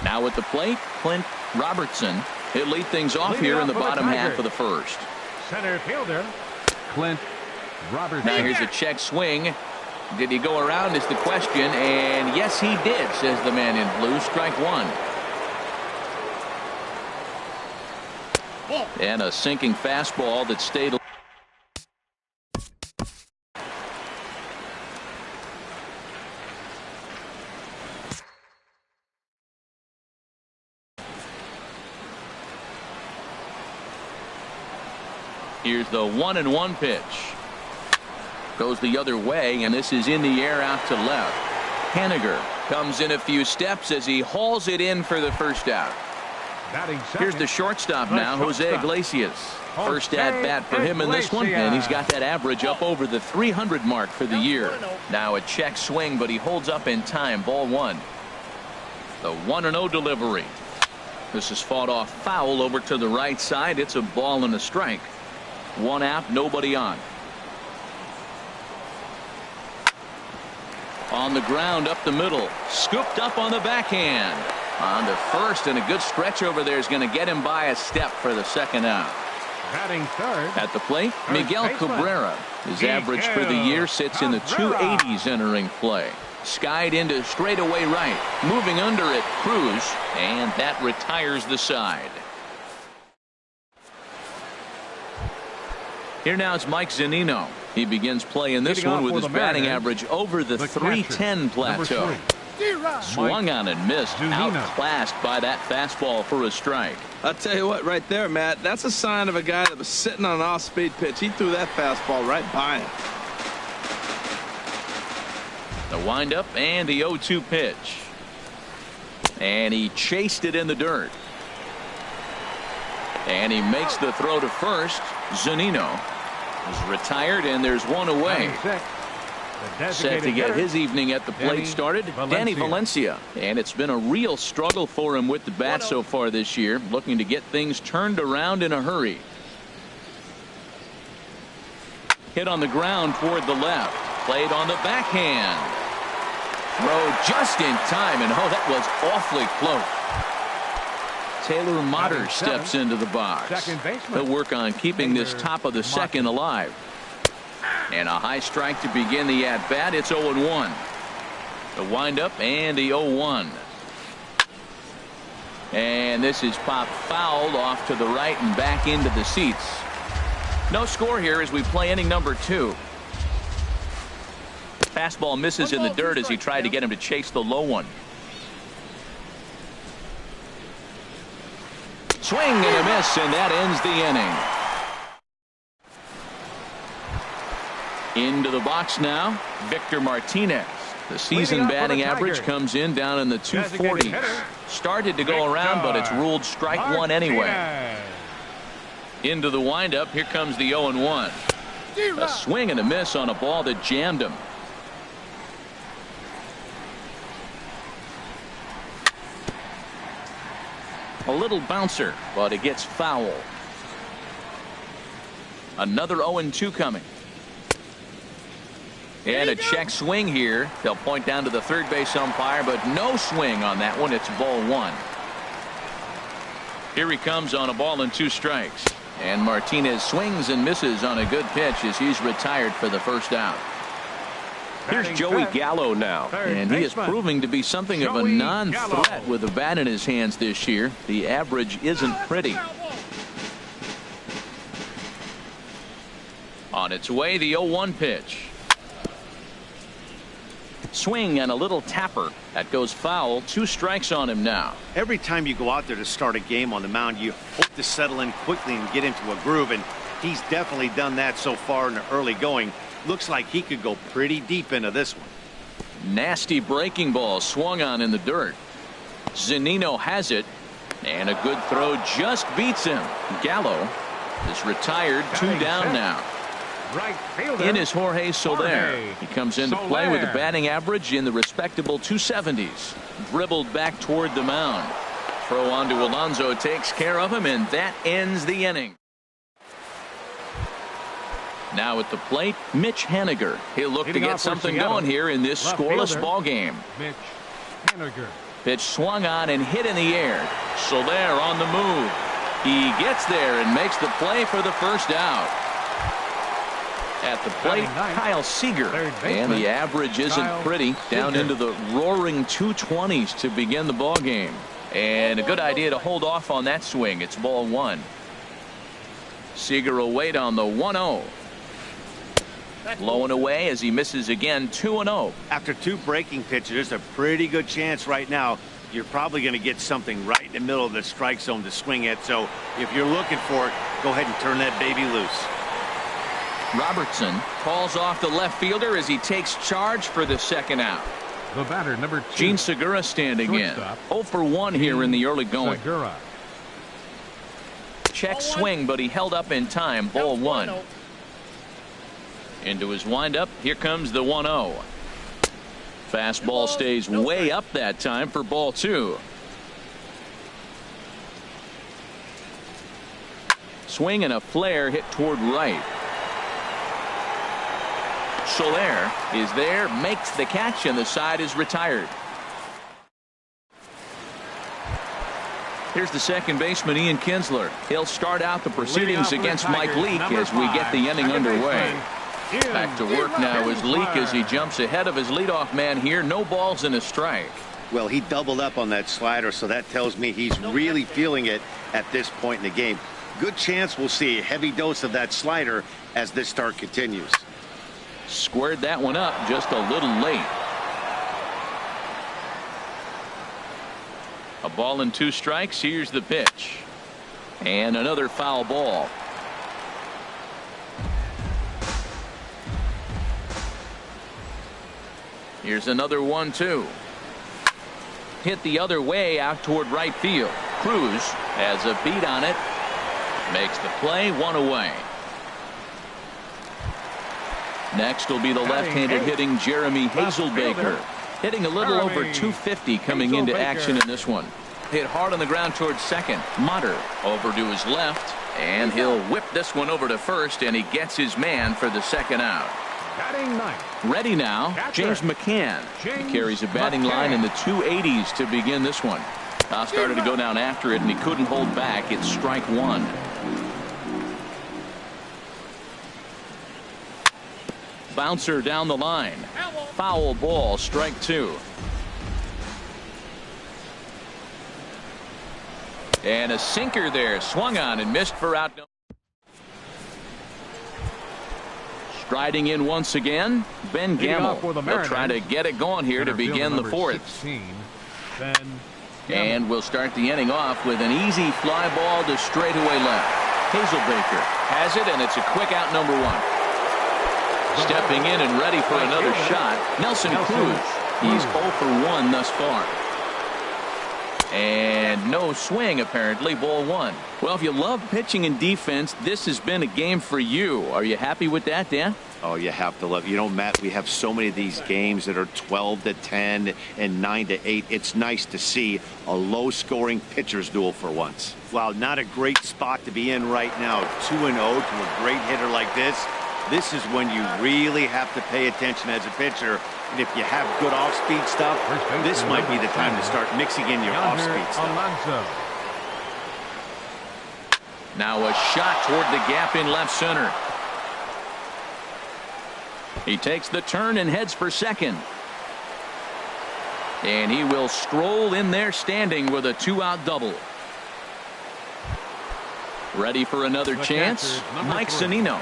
Now at the plate, Clint Robertson. He'll lead things off here in the bottom half of the first. Center fielder, Clint Robertson. Now here's a check swing. Did he go around is the question, and yes he did, says the man in blue. Strike 1. And a sinking fastball that stayed. Here's the 1-1 pitch. Goes the other way, and this is in the air out to left. Haniger comes in a few steps as he hauls it in for the first out. Here's the shortstop now, Jose Iglesias. First at bat for him in this one, and he's got that average up over the 300 mark for the year. Now a check swing, but he holds up in time. Ball 1. The 1-0 delivery. This is fought off foul over to the right side. It's a ball and a strike. 1 out, nobody on. On the ground up the middle. Scooped up on the backhand. On to first, and a good stretch over there is going to get him by a step for the second out. Batting third. At the plate, Miguel Cabrera. His average for the year sits in the 280s entering play. Skied into straightaway right. Moving under it, Cruz, and that retires the side. Here now is Mike Zunino. He begins play in this one with his batting average over the 310 plateau. Swung on and missed. Outclassed by that fastball for a strike. I'll tell you what, right there, Matt, that's a sign of a guy that was sitting on an off-speed pitch. He threw that fastball right by him. The windup and the 0-2 pitch. And he chased it in the dirt. And he makes the throw to first. Zunino is retired, and there's one away. Set to get his evening at the plate started, Danny Valencia. And it's been a real struggle for him with the bat so far this year, looking to get things turned around in a hurry. Hit on the ground toward the left. Played on the backhand. Throw just in time, and oh, that was awfully close. Taylor Motter steps into the box. He'll work on keeping this top of the second alive. And a high strike to begin the at-bat. It's 0-1. The windup and the 0-1. And this is popped fouled off to the right and back into the seats. No score here as we play inning number 2. Fastball misses in the dirt as he tried to get him to chase the low one. Swing and a miss, and that ends the inning. Into the box now, Victor Martinez. The season batting average comes in down in the 240s. Started to go around, but it's ruled strike 1 anyway. Into the windup, here comes the 0-1. A swing and a miss on a ball that jammed him. A little bouncer, but it gets foul. Another 0-2 coming. And a check swing here. They'll point down to the third base umpire, but no swing on that one. It's ball 1. Here he comes on a ball and 2 strikes. And Martinez swings and misses on a good pitch as he's retired for the first out. Here's Joey Gallo now, and he is proving to be something of a non-threat with a bat in his hands this year. The average isn't pretty. On its way, the 0-1 pitch. Swing and a little tapper. That goes foul. 2 strikes on him now. Every time you go out there to start a game on the mound, you hope to settle in quickly and get into a groove. And He's definitely done that so far in the early going. Looks like he could go pretty deep into this one. Nasty breaking ball swung on in the dirt. Zunino has it, and a good throw just beats him. Gallo is retired, 2 down now. Right fielder. In is Jorge Soler. He comes into play with a Soler. batting average in the respectable 270s. Dribbled back toward the mound. Throw on to Alonso takes care of him, and that ends the inning. Now at the plate, Mitch Haniger. He'll look to get something going here in this scoreless ball game. Mitch Haniger. Pitch swung on and hit in the air. Soler on the move. He gets there and makes the play for the first out. At the plate, Kyle Seager. And the average isn't pretty. Down into the roaring 220s to begin the ball game. And a good idea to hold off on that swing. It's ball 1. Seager will wait on the 1-0. Low and away as he misses again, 2-0. After 2 breaking pitches, there's a pretty good chance right now you're probably going to get something right in the middle of the strike zone to swing at. So if you're looking for it, go ahead and turn that baby loose. Robertson calls off the left fielder as he takes charge for the second out. The batter, number 2. Gene Segura standing in. Shortstop. 0 for 1 here in the early going. Segura. Check swing, but he held up in time. Ball 1. Into his windup. Here comes the 1-0. Fastball stays way up that time for ball 2. Swing and a flare hit toward right. Soler is there, makes the catch, and the side is retired. Here's the second baseman, Ian Kinsler. He'll start out the proceedings against Mike Leake as we get the inning underway. Back to work now is Leake as he jumps ahead of his leadoff man here. No balls and a strike. Well, he doubled up on that slider, so that tells me he's really feeling it at this point in the game. Good chance we'll see a heavy dose of that slider as this start continues. Squared that one up just a little late. A ball and 2 strikes. Here's the pitch. And another foul ball. Here's another 1-2. Hit the other way out toward right field. Cruz has a beat on it. Makes the play, 1 away. Next will be the left-handed hitting Jeremy Hazelbaker. Hitting a little over 250 coming into action in this one. Hit hard on the ground towards second. Mutter over to his left. And he'll whip this one over to first, and he gets his man for the second out. Batting 9th. Ready now, James McCann. He carries a batting line in the 280s to begin this one. Started to go down after it, and he couldn't hold back. It's strike 1. Bouncer down the line. Foul ball, strike 2. And a sinker there, swung on and missed for out. Striding in once again, Ben Gamble. They'll try to get it going here to begin the 4th. 16, and we'll start the inning off with an easy fly ball to straightaway left. Hazelbaker has it, and it's a quick out, number 1. Stepping in and ready for another shot, Nelson Cruz. He's 0 for 1 thus far. And no swing, apparently, ball 1. Well, if you love pitching and defense, this has been a game for you. Are you happy with that, Dan? Oh, you have to love. You know, Matt, we have so many of these games that are 12-10 and 9-8. It's nice to see a low-scoring pitcher's duel for once. Well, not a great spot to be in right now. 2-0 to a great hitter like this. This is when you really have to pay attention as a pitcher. And if you have good off-speed stuff, this might be the time to start mixing in your off-speed stuff. Alonso. Now a shot toward the gap in left center. He takes the turn and heads for second. And he will stroll in there standing with a 2-out double. Ready for another chance? Mike Zunino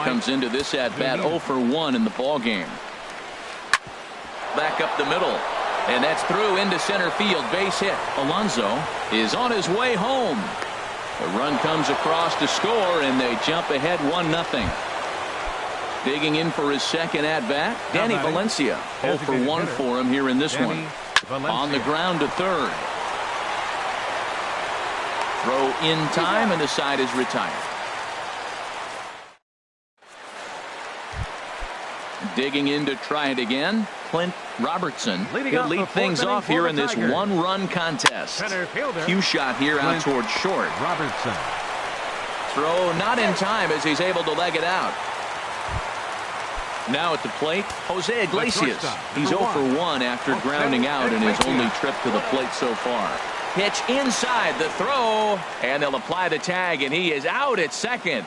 comes into this at-bat 0 for 1 in the ball game. Back up the middle. And that's through into center field. Base hit. Alonso is on his way home. The run comes across to score, and they jump ahead 1-0. Digging in for his second at-bat, Danny Valencia. 0 for 1 for him here in this one. On the ground to third. Throw in time, and the side is retired. Digging in to try it again, Clint Robertson. He'll lead things off here in this one-run contest. Cue shot here out towards short. Robertson. Throw not in time as he's able to leg it out. Now at the plate, Jose Iglesias. He's 0 for 1 after grounding out in his only trip to the plate so far. Pitch inside the throw, and they'll apply the tag, and he is out at second.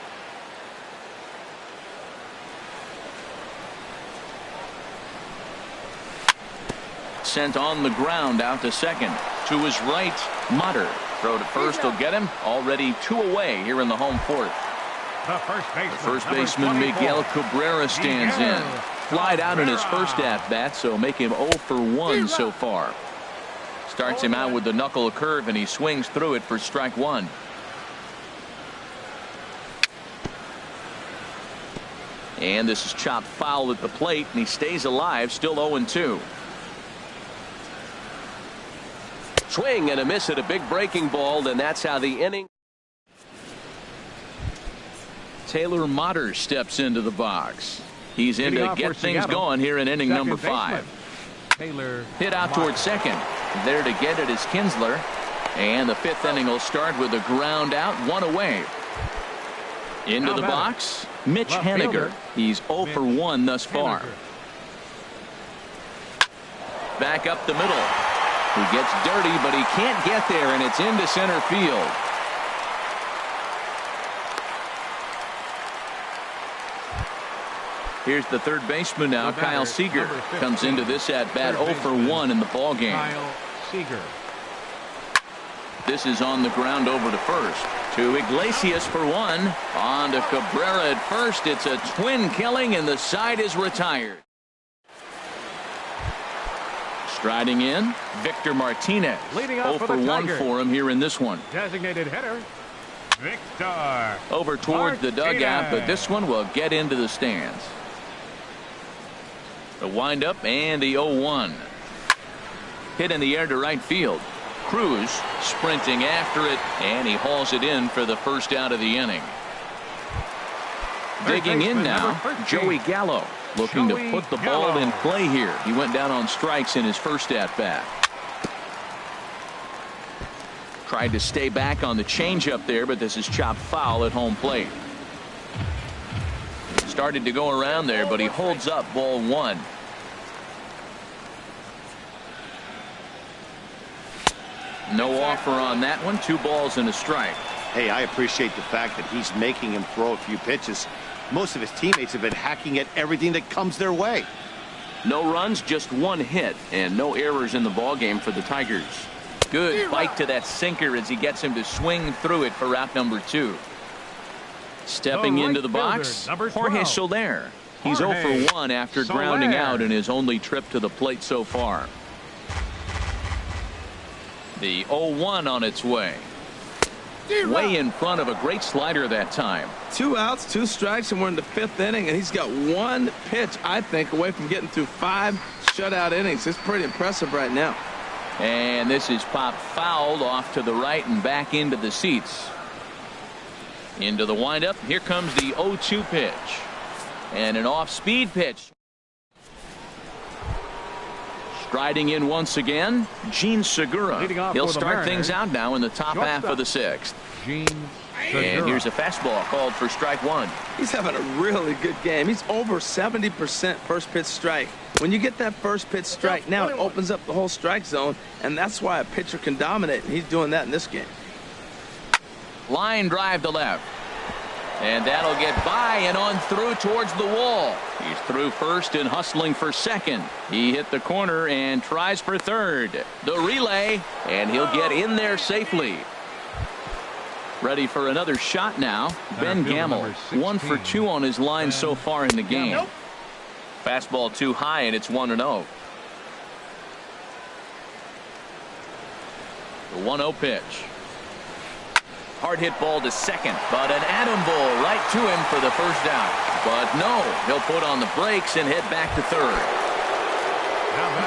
Sent on the ground out to second. To his right, Mutter. Throw to first will get him. Already 2 away here in the home fourth. The first baseman Miguel Cabrera stands in. Flied out in his first at-bat, so make him 0 for 1 so far. Starts him out with the knuckle curve, and he swings through it for strike 1. And this is chopped foul at the plate, and he stays alive, still 0-2. Swing and a miss at a big breaking ball, and that's how the inning. Taylor Motter steps into the box. He's in to get things going here in inning number 5. Taylor hit out towards second. There to get it is Kinsler. And the 5th inning will start with a ground out, 1 away. Into the box, Mitch Haniger. He's 0 for 1 thus far. Back up the middle. He gets dirty, but he can't get there, and it's into center field. Here's the third baseman now, Kyle Seager. Comes into this at-bat 0 for 1 in the ballgame. Kyle Seager. This is on the ground over to first. To Iglesias for 1. On to Cabrera at first. It's a twin killing, and the side is retired. Striding in, Victor Martinez. 0 for 1 for him here in this one. Designated hitter, Victor. Over towards the dugout, but this one will get into the stands. The windup and the 0-1. Hit in the air to right field. Cruz sprinting after it, and he hauls it in for the first out of the inning. Digging in now, Joey Gallo. Looking to put the ball in play here. He went down on strikes in his first at-bat. Tried to stay back on the changeup there, but this is chopped foul at home plate. Started to go around there, but he holds up ball 1. No offer on that one. 2 balls and a strike. Hey, I appreciate the fact that he's making him throw a few pitches. Most of his teammates have been hacking at everything that comes their way. No runs, just 1 hit, and no errors in the ballgame for the Tigers. Good bite to that sinker as he gets him to swing through it for out number 2. Stepping into the box, Jorge Soler. He's 0 for 1 after grounding out in his only trip to the plate so far. The 0-1 on its way. Way in front of a great slider that time. 2 outs, 2 strikes, and we're in the 5th inning, and he's got 1 pitch, I think, away from getting through 5 shutout innings. It's pretty impressive right now. And this is popped fouled off to the right and back into the seats. Into the windup. Here comes the 0-2 pitch. And an off-speed pitch. Striding in once again, Gene Segura. He'll start things out now in the top half of the 6th. And here's a fastball called for strike 1. He's having a really good game. He's over 70% first pitch strike. When you get that first pitch strike, now it opens up the whole strike zone, and that's why a pitcher can dominate, and he's doing that in this game. Line drive to left. And that'll get by and on through towards the wall. He's through first and hustling for second. He hit the corner and tries for third. The relay, and he'll get in there safely. Ready for another shot now. Ben Gamble, 1 for 2 on his line so far in the game. Fastball too high, and it's 1-0. The 1-0 pitch. Hard hit ball to second, but an atom ball right to him for the first out. But no, he'll put on the brakes and head back to third.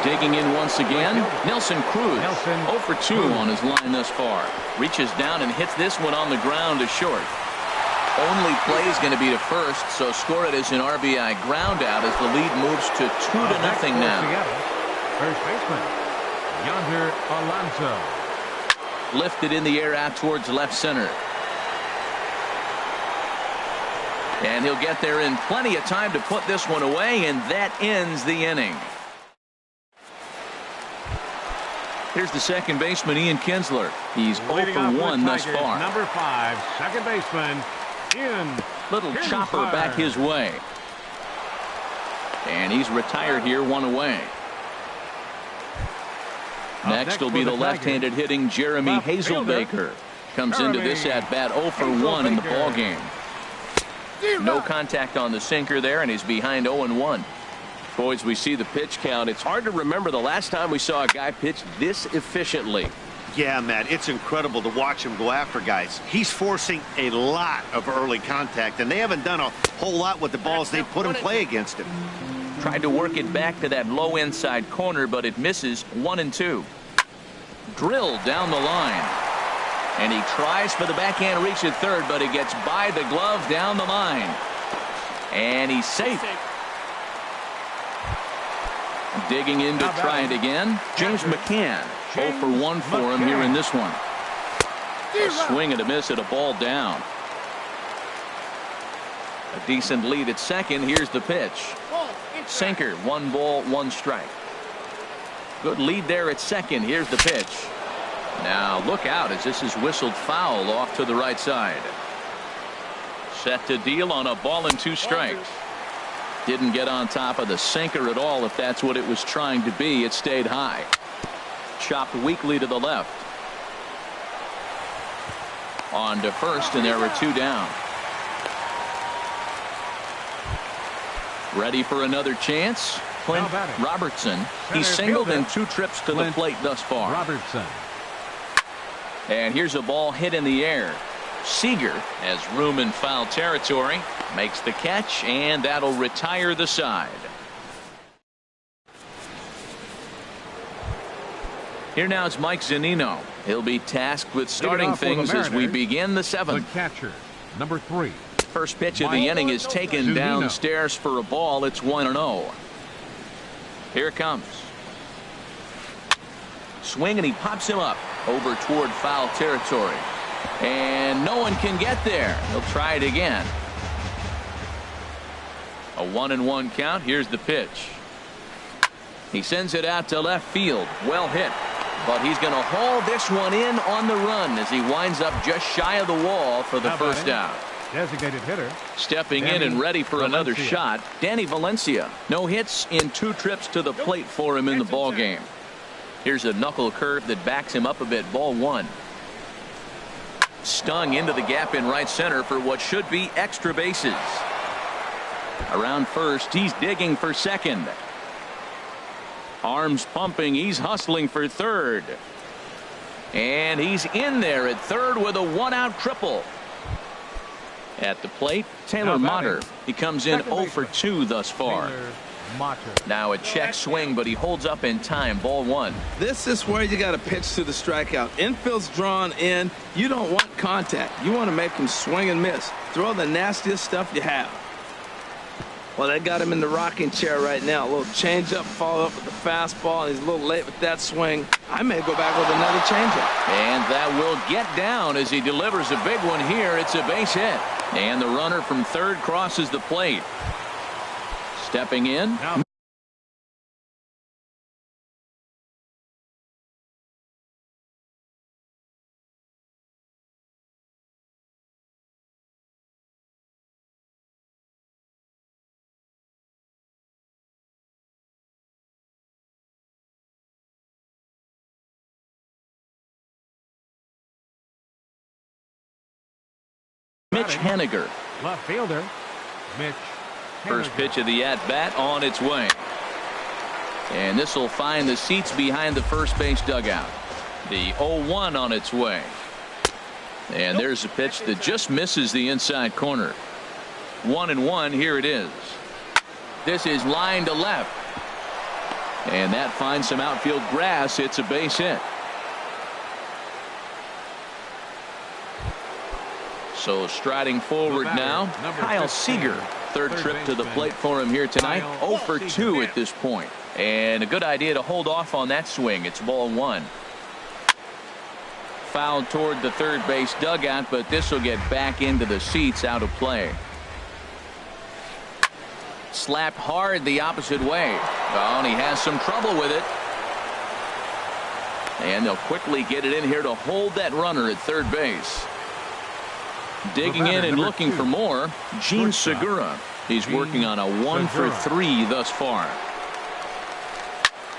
Digging in once again, Nelson Cruz. 0 for 2 on his line thus far. Reaches down and hits this one on the ground to short. Only play is going to be to first, so score it as an RBI ground out as the lead moves to 2-0 now. First baseman, Yonder Alonso. Lifted in the air out towards left center. And he'll get there in plenty of time to put this one away, and that ends the inning. Here's the second baseman, Ian Kinsler. He's 0 for 1 thus far. Number 5, second baseman, Ian. Little chopper back his way. And he's retired here, 1 away. Next will be the left-handed hitting Jeremy Hazelbaker. Comes into this at-bat 0 for 1 in the ballgame. No contact on the sinker there, and he's behind 0-1. Boys, we see the pitch count. It's hard to remember the last time we saw a guy pitch this efficiently. Yeah, Matt, it's incredible to watch him go after guys. He's forcing a lot of early contact, and they haven't done a whole lot with the balls they put in play against him. Tried to work it back to that low inside corner, but it misses. 1-2. Drilled down the line. And he tries for the backhand reach at third, but it gets by the glove down the line. And he's safe. Digging in to try it again. James McCann. 0 for 1 for him here in this one. A swing and a miss at a ball down. A decent lead at second. Here's the pitch. Sinker. 1 ball, 1 strike. Good lead there at second. Here's the pitch. Now look out as this is whistled foul off to the right side. Set to deal on a ball and 2 strikes. Didn't get on top of the sinker at all. If that's what it was trying to be, it stayed high. Chopped weakly to the left. On to first, and there were 2 down. Ready for another chance? Clint Robertson. He's singled in 2 trips to the plate thus far. Robertson. And here's a ball hit in the air. Seager has room in foul territory. Makes the catch, and that'll retire the side. Here now is Mike Zunino. He'll be tasked with starting things as we begin the 7th. The catcher, number 3. First pitch of the inning is taken downstairs for a ball. It's 1-0. Here it comes. Swing, and he pops him up over toward foul territory. And no one can get there. He'll try it again. A 1-1 count. Here's the pitch. He sends it out to left field. Well hit. But he's going to haul this one in on the run as he winds up just shy of the wall for the first out. Designated hitter. Stepping in and ready for another shot, Danny Valencia. No hits in 2 trips to the plate for him in the ball game. Here's a knuckle curve that backs him up a bit. Ball 1. Stung into the gap in right center for what should be extra bases. Around first, he's digging for second. Arms pumping, he's hustling for third. And he's in there at third with a 1-out triple. At the plate, Taylor Motter. He comes in 0 for 2 thus far. Now a check swing, but he holds up in time. Ball 1. This is where you got to pitch to the strikeout. Infield's drawn in. You don't want contact. You want to make him swing and miss. Throw the nastiest stuff you have. Well, they got him in the rocking chair right now. A little changeup, follow up with the fastball, and he's a little late with that swing. I may go back with another changeup. And that will get down as he delivers a big one here. It's a base hit. And the runner from third crosses the plate. Stepping in. Mitch Haniger. Left fielder, Mitch Haniger. First pitch of the at-bat on its way. And this will find the seats behind the first base dugout. The 0-1 on its way. And there's a pitch that just misses the inside corner. 1-1. Here it is. This is line to left. And that finds some outfield grass. It's a base hit. So striding forward now, Kyle Seager. Third trip to the plate for him here tonight. 0 for 2 at this point. And a good idea to hold off on that swing. It's ball 1. Fouled toward the third base dugout, but this will get back into the seats, out of play. Slapped hard the opposite way. Oh, and he has some trouble with it. And they'll quickly get it in here to hold that runner at third base. Digging in and looking for more, Gene Segura. He's working on a 1 for 3 thus far.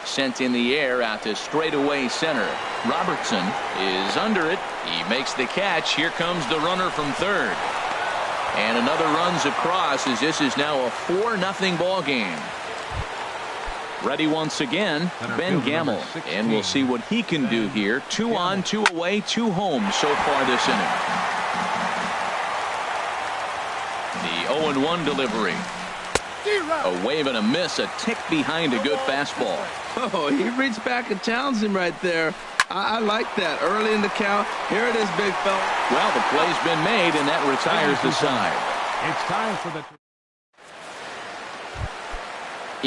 Sent in the air out to straightaway center. Robertson is under it. He makes the catch. Here comes the runner from third. And another runs across, as this is now a 4-0 ball game. Ready once again, Ben Gamble. And we'll see what he can do here. 2 on, 2 away, 2 home so far this inning. The 0-1 delivery. A wave and a miss, a tick behind a good fastball. Oh, he reached back and challenged him right there. I like that. Early in the count. Here it is, big fella. Well, the play's been made, and that retires the side. It's time for the...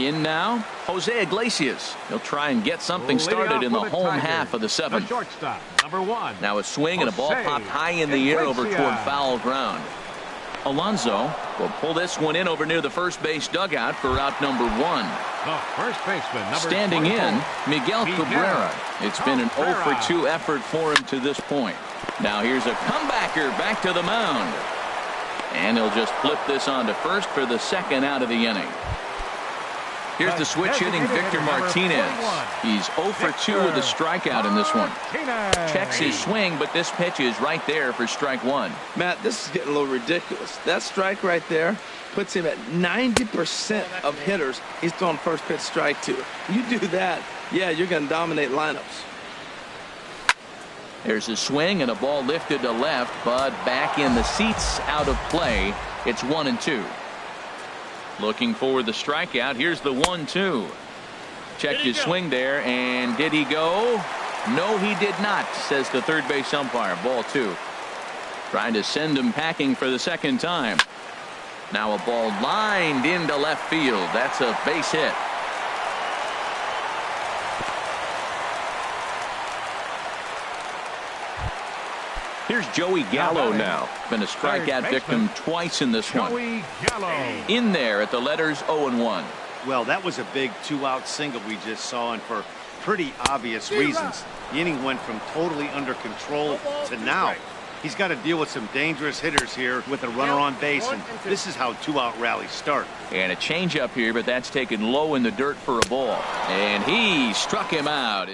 In now, Jose Iglesias. He'll try and get something started in the home half of the 7th. The shortstop, number 1. Now a swing and a ball popped high in the air over toward foul ground. Alonso will pull this one in over near the first base dugout for out number 1. The first baseman, number Standing 24. in, Miguel Cabrera. It's been an 0 for 2 effort for him to this point. Now here's a comebacker back to the mound. And he'll just flip this on to first for the 2nd out of the inning. Here's the switch hitting Victor Martinez. He's 0 for 2 with a strikeout in this one. Checks his swing, but this pitch is right there for strike 1. Matt, this is getting a little ridiculous. That strike right there puts him at 90% of hitters he's throwing first pitch strike to. You do that, yeah, you're going to dominate lineups. There's a swing and a ball lifted to left, but back in the seats, out of play. It's 1-2. Looking for the strikeout. Here's the 1-2. Checked his swing there, and did he go? No, he did not, says the third base umpire. Ball 2. Trying to send him packing for the 2nd time. Now a ball lined into left field. That's a base hit. Here's Joey Gallo now. Been a strikeout victim twice in this one. Joey Gallo. In there at the letters 0-1. Well, that was a big 2-out single we just saw, and for pretty obvious reasons. The inning went from totally under control to now. He's got to deal with some dangerous hitters here with a runner on base, and this is how 2-out rallies start. And a changeup here, but that's taken low in the dirt for a ball. And he struck him out.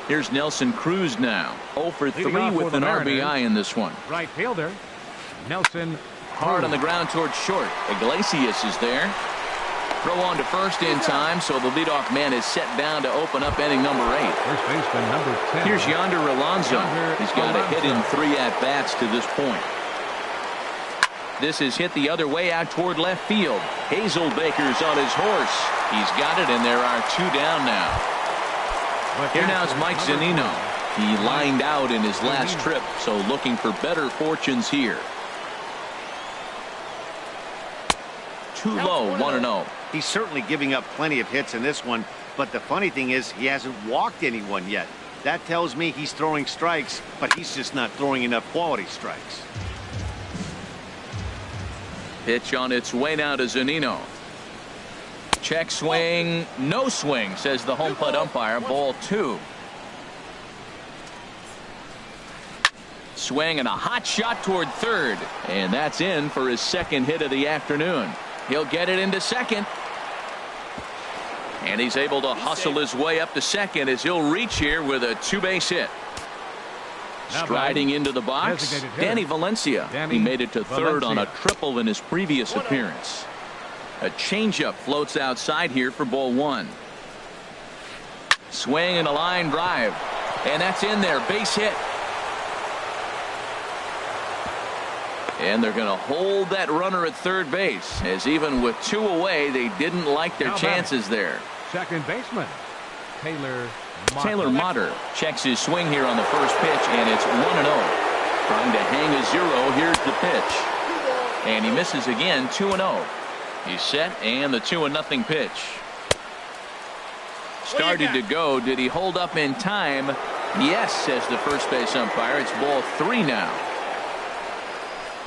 Here's Nelson Cruz now. 0 for 3 with an RBI in this one. Right fielder, Nelson. Hard on the ground towards short. Iglesias is there. Throw on to first in time, so the leadoff man is set down to open up inning number 8. First baseman, number 10. Here's Yonder Alonso. He's got a hit in 3 at-bats to this point. This is hit the other way out toward left field. Hazelbaker's on his horse. He's got it, and there are 2 down now. Here now is Mike Zunino. He lined out in his last trip, so looking for better fortunes here. Too low, 1-0. He's certainly giving up plenty of hits in this one, but the funny thing is he hasn't walked anyone yet. That tells me he's throwing strikes, but he's just not throwing enough quality strikes. Pitch on its way now to Zunino. Check swing, no swing, says the home plate umpire. Ball 2. Swing and a hot shot toward third, and that's in for his 2nd hit of the afternoon. He'll get it into 2nd, and he's able to hustle his way up to 2nd as he'll reach here with a 2-base hit. Striding into the box, Danny Valencia. He made it to 3rd on a triple in his previous appearance. A changeup floats outside here for ball 1. Swing and a line drive. And that's in there. Base hit. And they're going to hold that runner at third base, as even with 2 away, they didn't like their chances there. Second baseman, Taylor Motter checks his swing here on the first pitch, and it's 1-0. Trying to hang a 0. Here's the pitch. And he misses again, 2-0. He's set, and the 2-0 pitch. Started to go. Did he hold up in time? Yes, says the first base umpire. It's ball 3 now.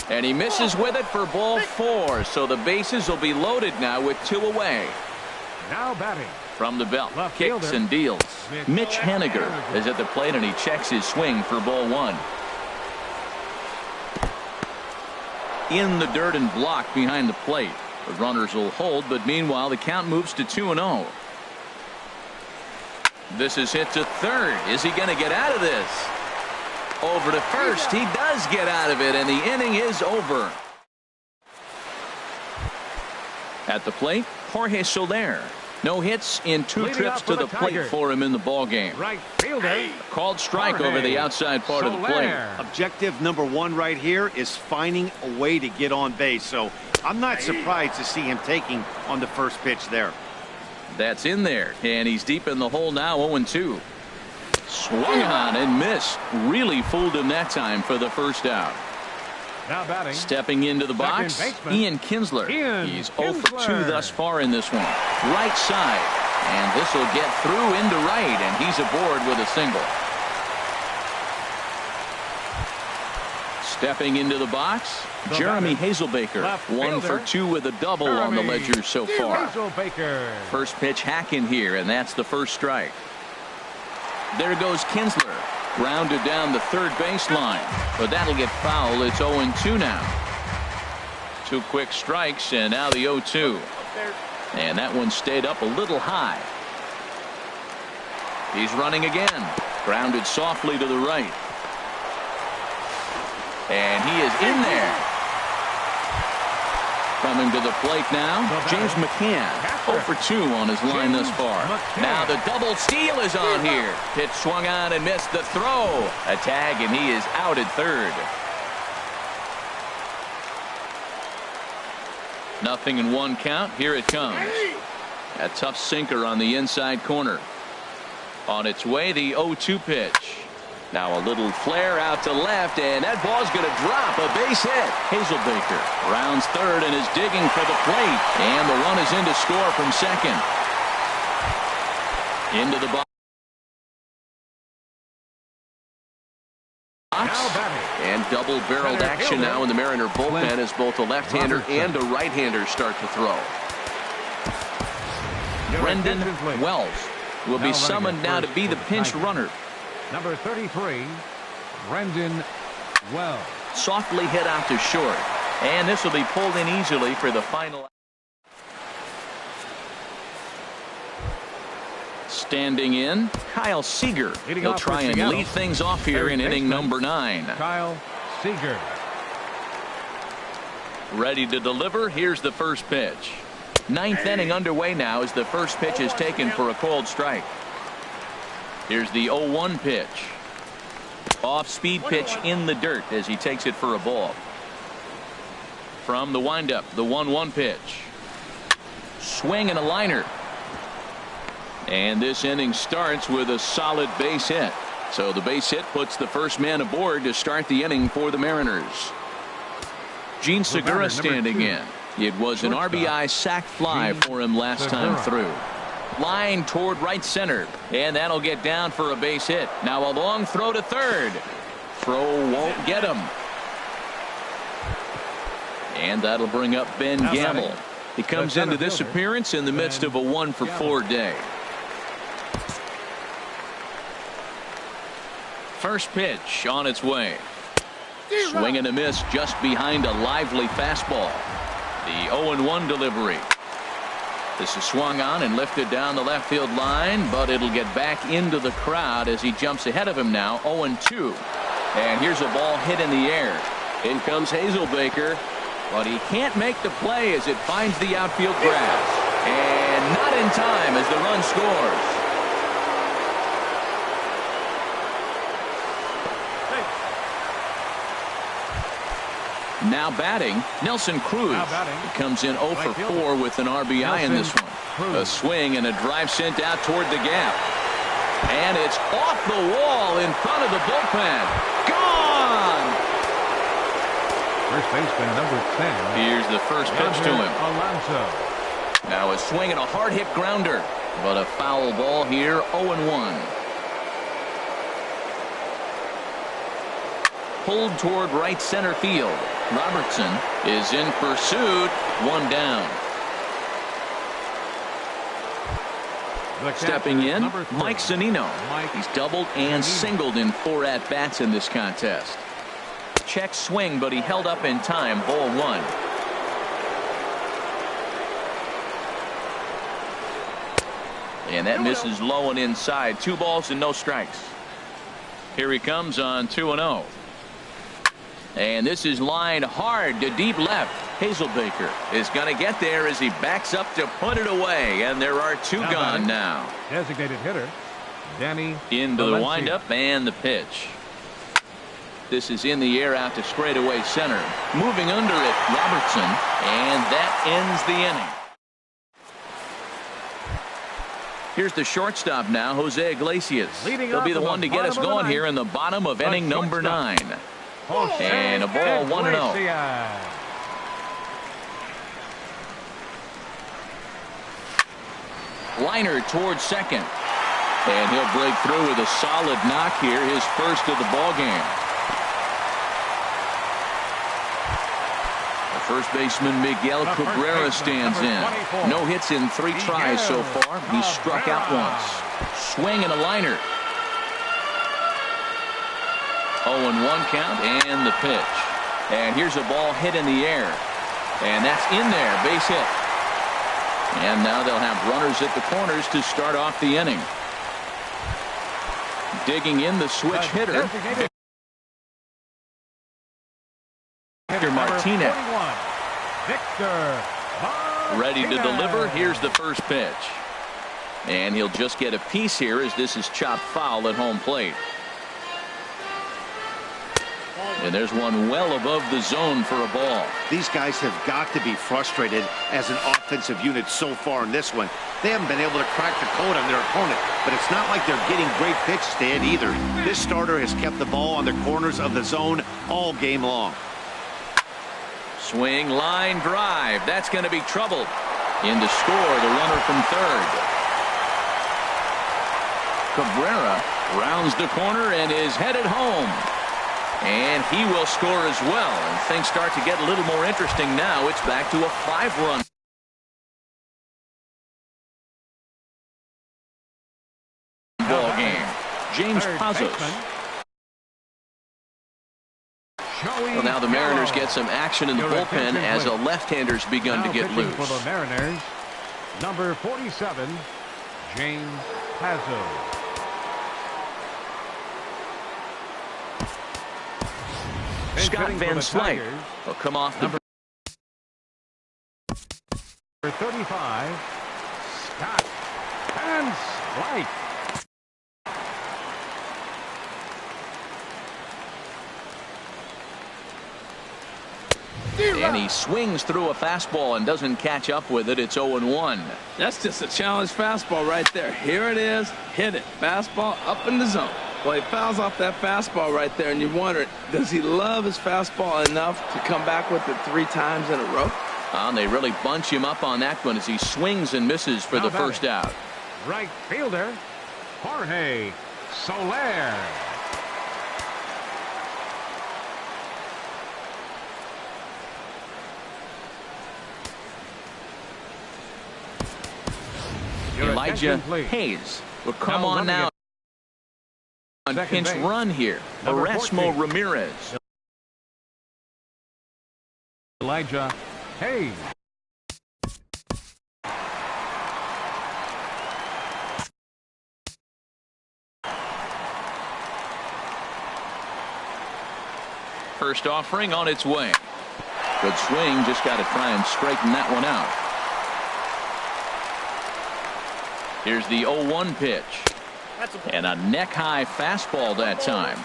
And he misses with it for ball 4. So the bases will be loaded now with 2 away. now batting. From the belt, Left kicks fielder, and deals. Mitch Haniger is at the plate, and he checks his swing for ball 1. In the dirt and blocked behind the plate. The runners will hold, but meanwhile the count moves to 2-0. This is hit to third. Is he going to get out of this? Over to first. He does get out of it, and the inning is over. At the plate, Jorge Soler. No hits in 2 Leading trips up to for the the plate Tigers. for him in the ball game. Right fielder. Called strike Jorge over the outside part of the plate. Soler. Objective number 1 right here is finding a way to get on base. So I'm not surprised to see him taking on the first pitch there. That's in there, and he's deep in the hole now. 0-2. Swung on and missed. Really fooled him that time for the first out. Now batting. Stepping into the box, Second baseman, Ian Kinsler. Ian He's 0 for 2 Kinsler. thus far in this one. Right side, and this will get through into right, and he's aboard with a single. Stepping into the box, The Jeremy batter, Hazelbaker. left 1 for fielder, 2 with a double on the Jeremy ledger so far. Hazelbaker. First pitch hacking here, and that's the first strike. There goes Kinsler. Grounded down the third baseline, but that'll get foul. It's 0-2 now. 2 quick strikes, and now the 0-2. And that one stayed up a little high. He's running again. Grounded softly to the right. And he is in there. Coming to the plate now, James McCann. 0 for 2 on his line thus far. Now the double steal is on here. Pitch swung on and missed the throw. A tag, and he is out at third. 0-1 count. Here it comes. A tough sinker on the inside corner. On its way, the 0-2 pitch. Now a little flare out to left, and that ball's going to drop. A base hit. Hazelbaker rounds third and is digging for the plate. And the run is in to score from second. Into the box. Now batting. And double-barreled Center action fielder, now in the Mariner bullpen Clint as both a left-hander Robertson. and a right-hander start to throw. Your Brendan attention, please. Wells will Now be running summoned at now to first be for the the pinch Tigers. runner. Number 33, Brendan Wells. Softly hit out to short. And this will be pulled in easily for the final. Standing in, Kyle Seager. Leading He'll off for try and Seattle. lead things off here Third in inning baseman, number 9. Kyle Seager. Ready to deliver. Here's the first pitch. 9th inning underway now as the first pitch is taken for a called strike. Here's the 0-1 pitch. Off-speed pitch in the dirt as he takes it for a ball. From the windup, the 1-1 pitch. Swing and a liner. And this inning starts with a solid base hit. So the base hit puts the first man aboard to start the inning for the Mariners. Gene Segura standing in. It was an RBI sac fly for him last time through. Line toward right center, and that'll get down for a base hit. Now a long throw to third. Throw won't get him. And that'll bring up Ben Gamble. He comes into this appearance in the midst of a 1 for 4 day. First pitch on its way. Swing and a miss just behind a lively fastball. The 0-1 delivery. This is swung on and lifted down the left field line, but it'll get back into the crowd as he jumps ahead of him now. 0-2. And here's a ball hit in the air. In comes Hazelbaker, but he can't make the play as it finds the outfield grass. And not in time as the run scores. Now batting, Nelson Cruz. He comes in 0 for 4 with an RBI in this one. A swing and a drive sent out toward the gap. And it's off the wall in front of the bullpen. Gone! First baseman number 10. Here's the first pitch to him. Alonso. Now a swing and a hard hit grounder. But a foul ball here, 0-1. Pulled toward right center field. Robertson is in pursuit. One down. Stepping in, Mike Zunino. He's doubled and singled in 4 at-bats in this contest. Check swing, but he held up in time. Ball 1. And that misses low and inside. 2 balls and no strikes. Here he comes on 2-0. And this is lined hard to deep left. Hazelbaker is going to get there as he backs up to put it away. And there are 2 gone now. Designated hitter, Danny into the Valencia. windup and the pitch. This is in the air out to straightaway center. Moving under it, Robertson. And that ends the inning. Here's the shortstop now, Jose Iglesias. He'll be the one to get us going here in the bottom of inning number 9. And a ball 1-0. Liner towards second. And he'll break through with a solid knock here, his first of the ball game. The first baseman Miguel Cabrera stands in. No hits in 3 tries so far. He's struck out once. Swing and a liner. 0-1 count and the pitch. And here's a ball hit in the air. And that's in there. Base hit. And now they'll have runners at the corners to start off the inning. Digging in the switch hitter, Victor Martinez. Ready to deliver. Here's the first pitch. And he'll just get a piece here as this is chopped foul at home plate. And there's one well above the zone for a ball. These guys have got to be frustrated as an offensive unit so far in this one. They haven't been able to crack the code on their opponent, but it's not like they're getting great pitches to hit either. This starter has kept the ball on the corners of the zone all game long. Swing, line drive. That's going to be trouble. In to score, the runner from third. Cabrera rounds the corner and is headed home. And he will score as well. And things start to get a little more interesting now. It's back to a 5-run ball game. James Pazos. Well, now the Mariners get some action in the bullpen as a left-hander's begun to get loose. For the Mariners, number 47, James Pazos. Scott Van Slyke will come off the number 35, Scott Van Slyke. and he swings through a fastball and doesn't catch up with it. It's 0-1. That's just a challenge fastball right there. Here it is. Hit it. Fastball up in the zone. Well, he fouls off that fastball right there, and you wonder, does he love his fastball enough to come back with it 3 times in a row? And they really bunch him up on that one as he swings and misses for the first out. Right fielder, Jorge Soler. Elijah Hayes will come on now. On pinch run here. Erasmo Ramirez. Elijah Hayes. First offering on its way. Good swing. Just got to try and straighten that one out. Here's the 0-1 pitch. And a neck-high fastball that time.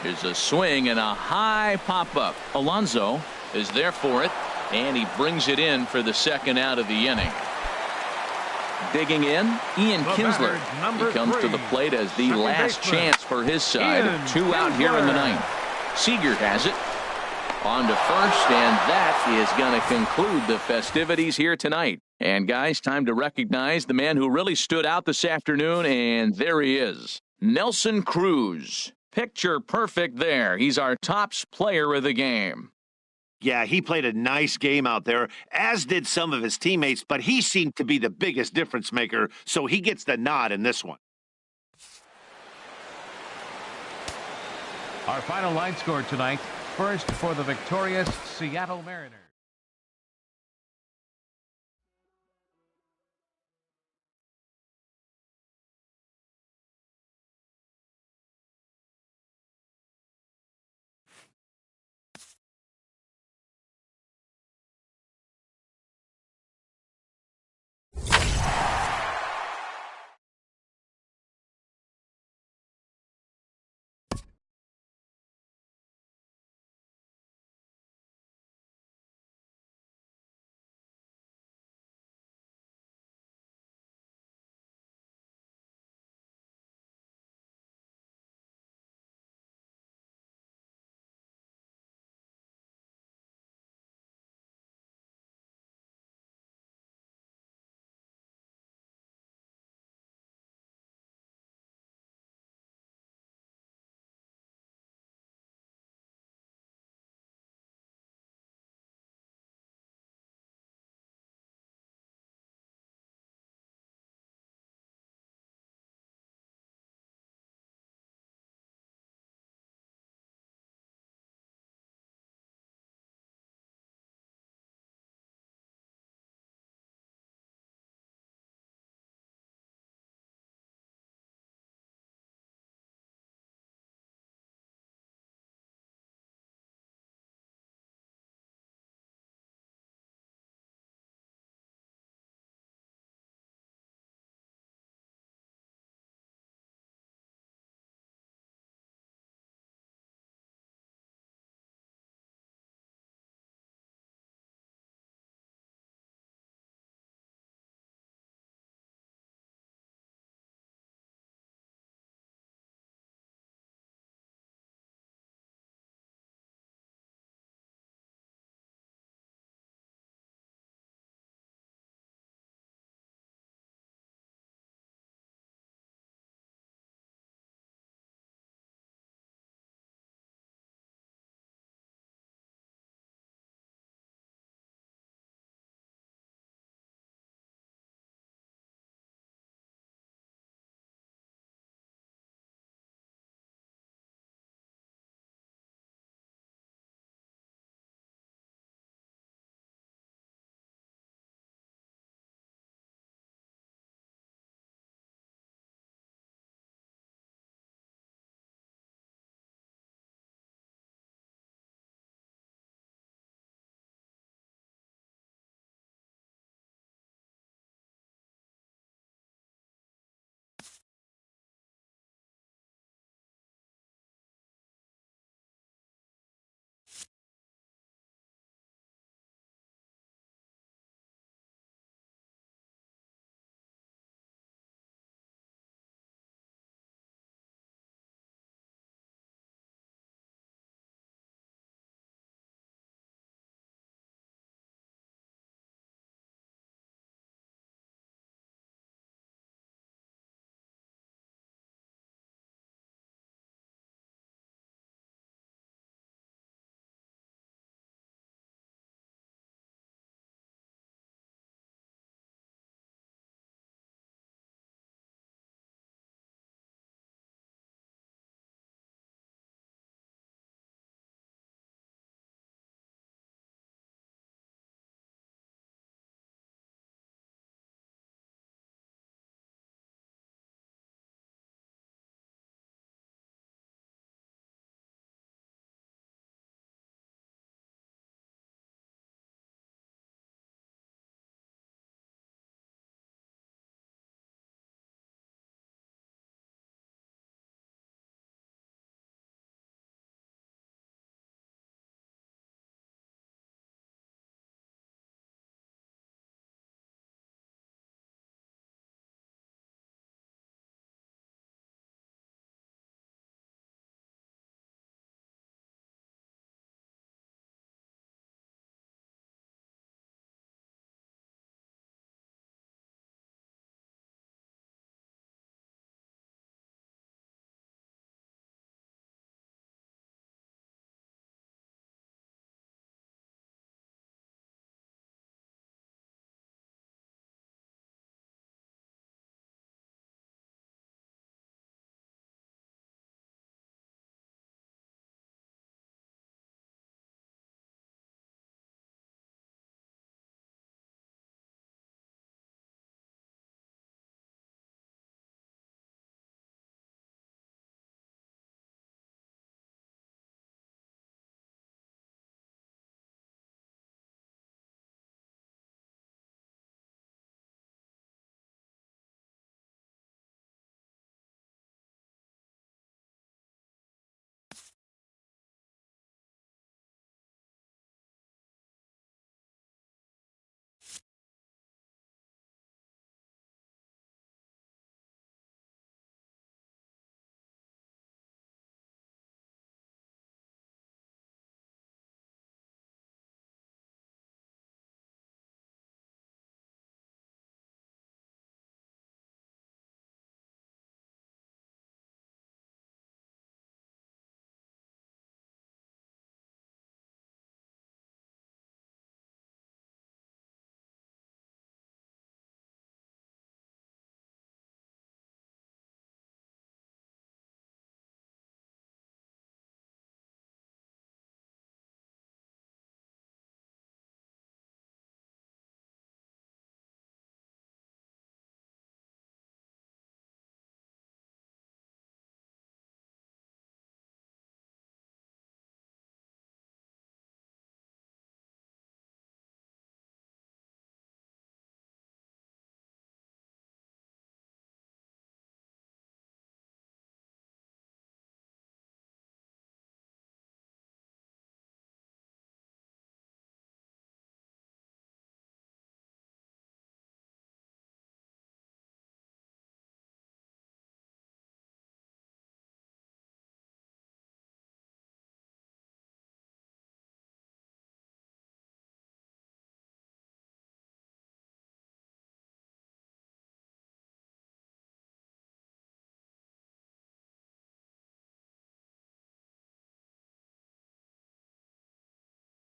Here's a swing and a high pop-up. Alonso is there for it, and he brings it in for the second out of the inning. Digging in, Ian Kinsler. He comes to the plate as the last chance for his side. Two out here in the ninth. Seager has it. On to first, and that is going to conclude the festivities here tonight. And guys, time to recognize the man who really stood out this afternoon, and there he is. Nelson Cruz. Picture perfect there. He's our tops player of the game. Yeah, he played a nice game out there, as did some of his teammates, but he seemed to be the biggest difference maker, so he gets the nod in this one. Our final line score tonight. First for the victorious Seattle Mariners.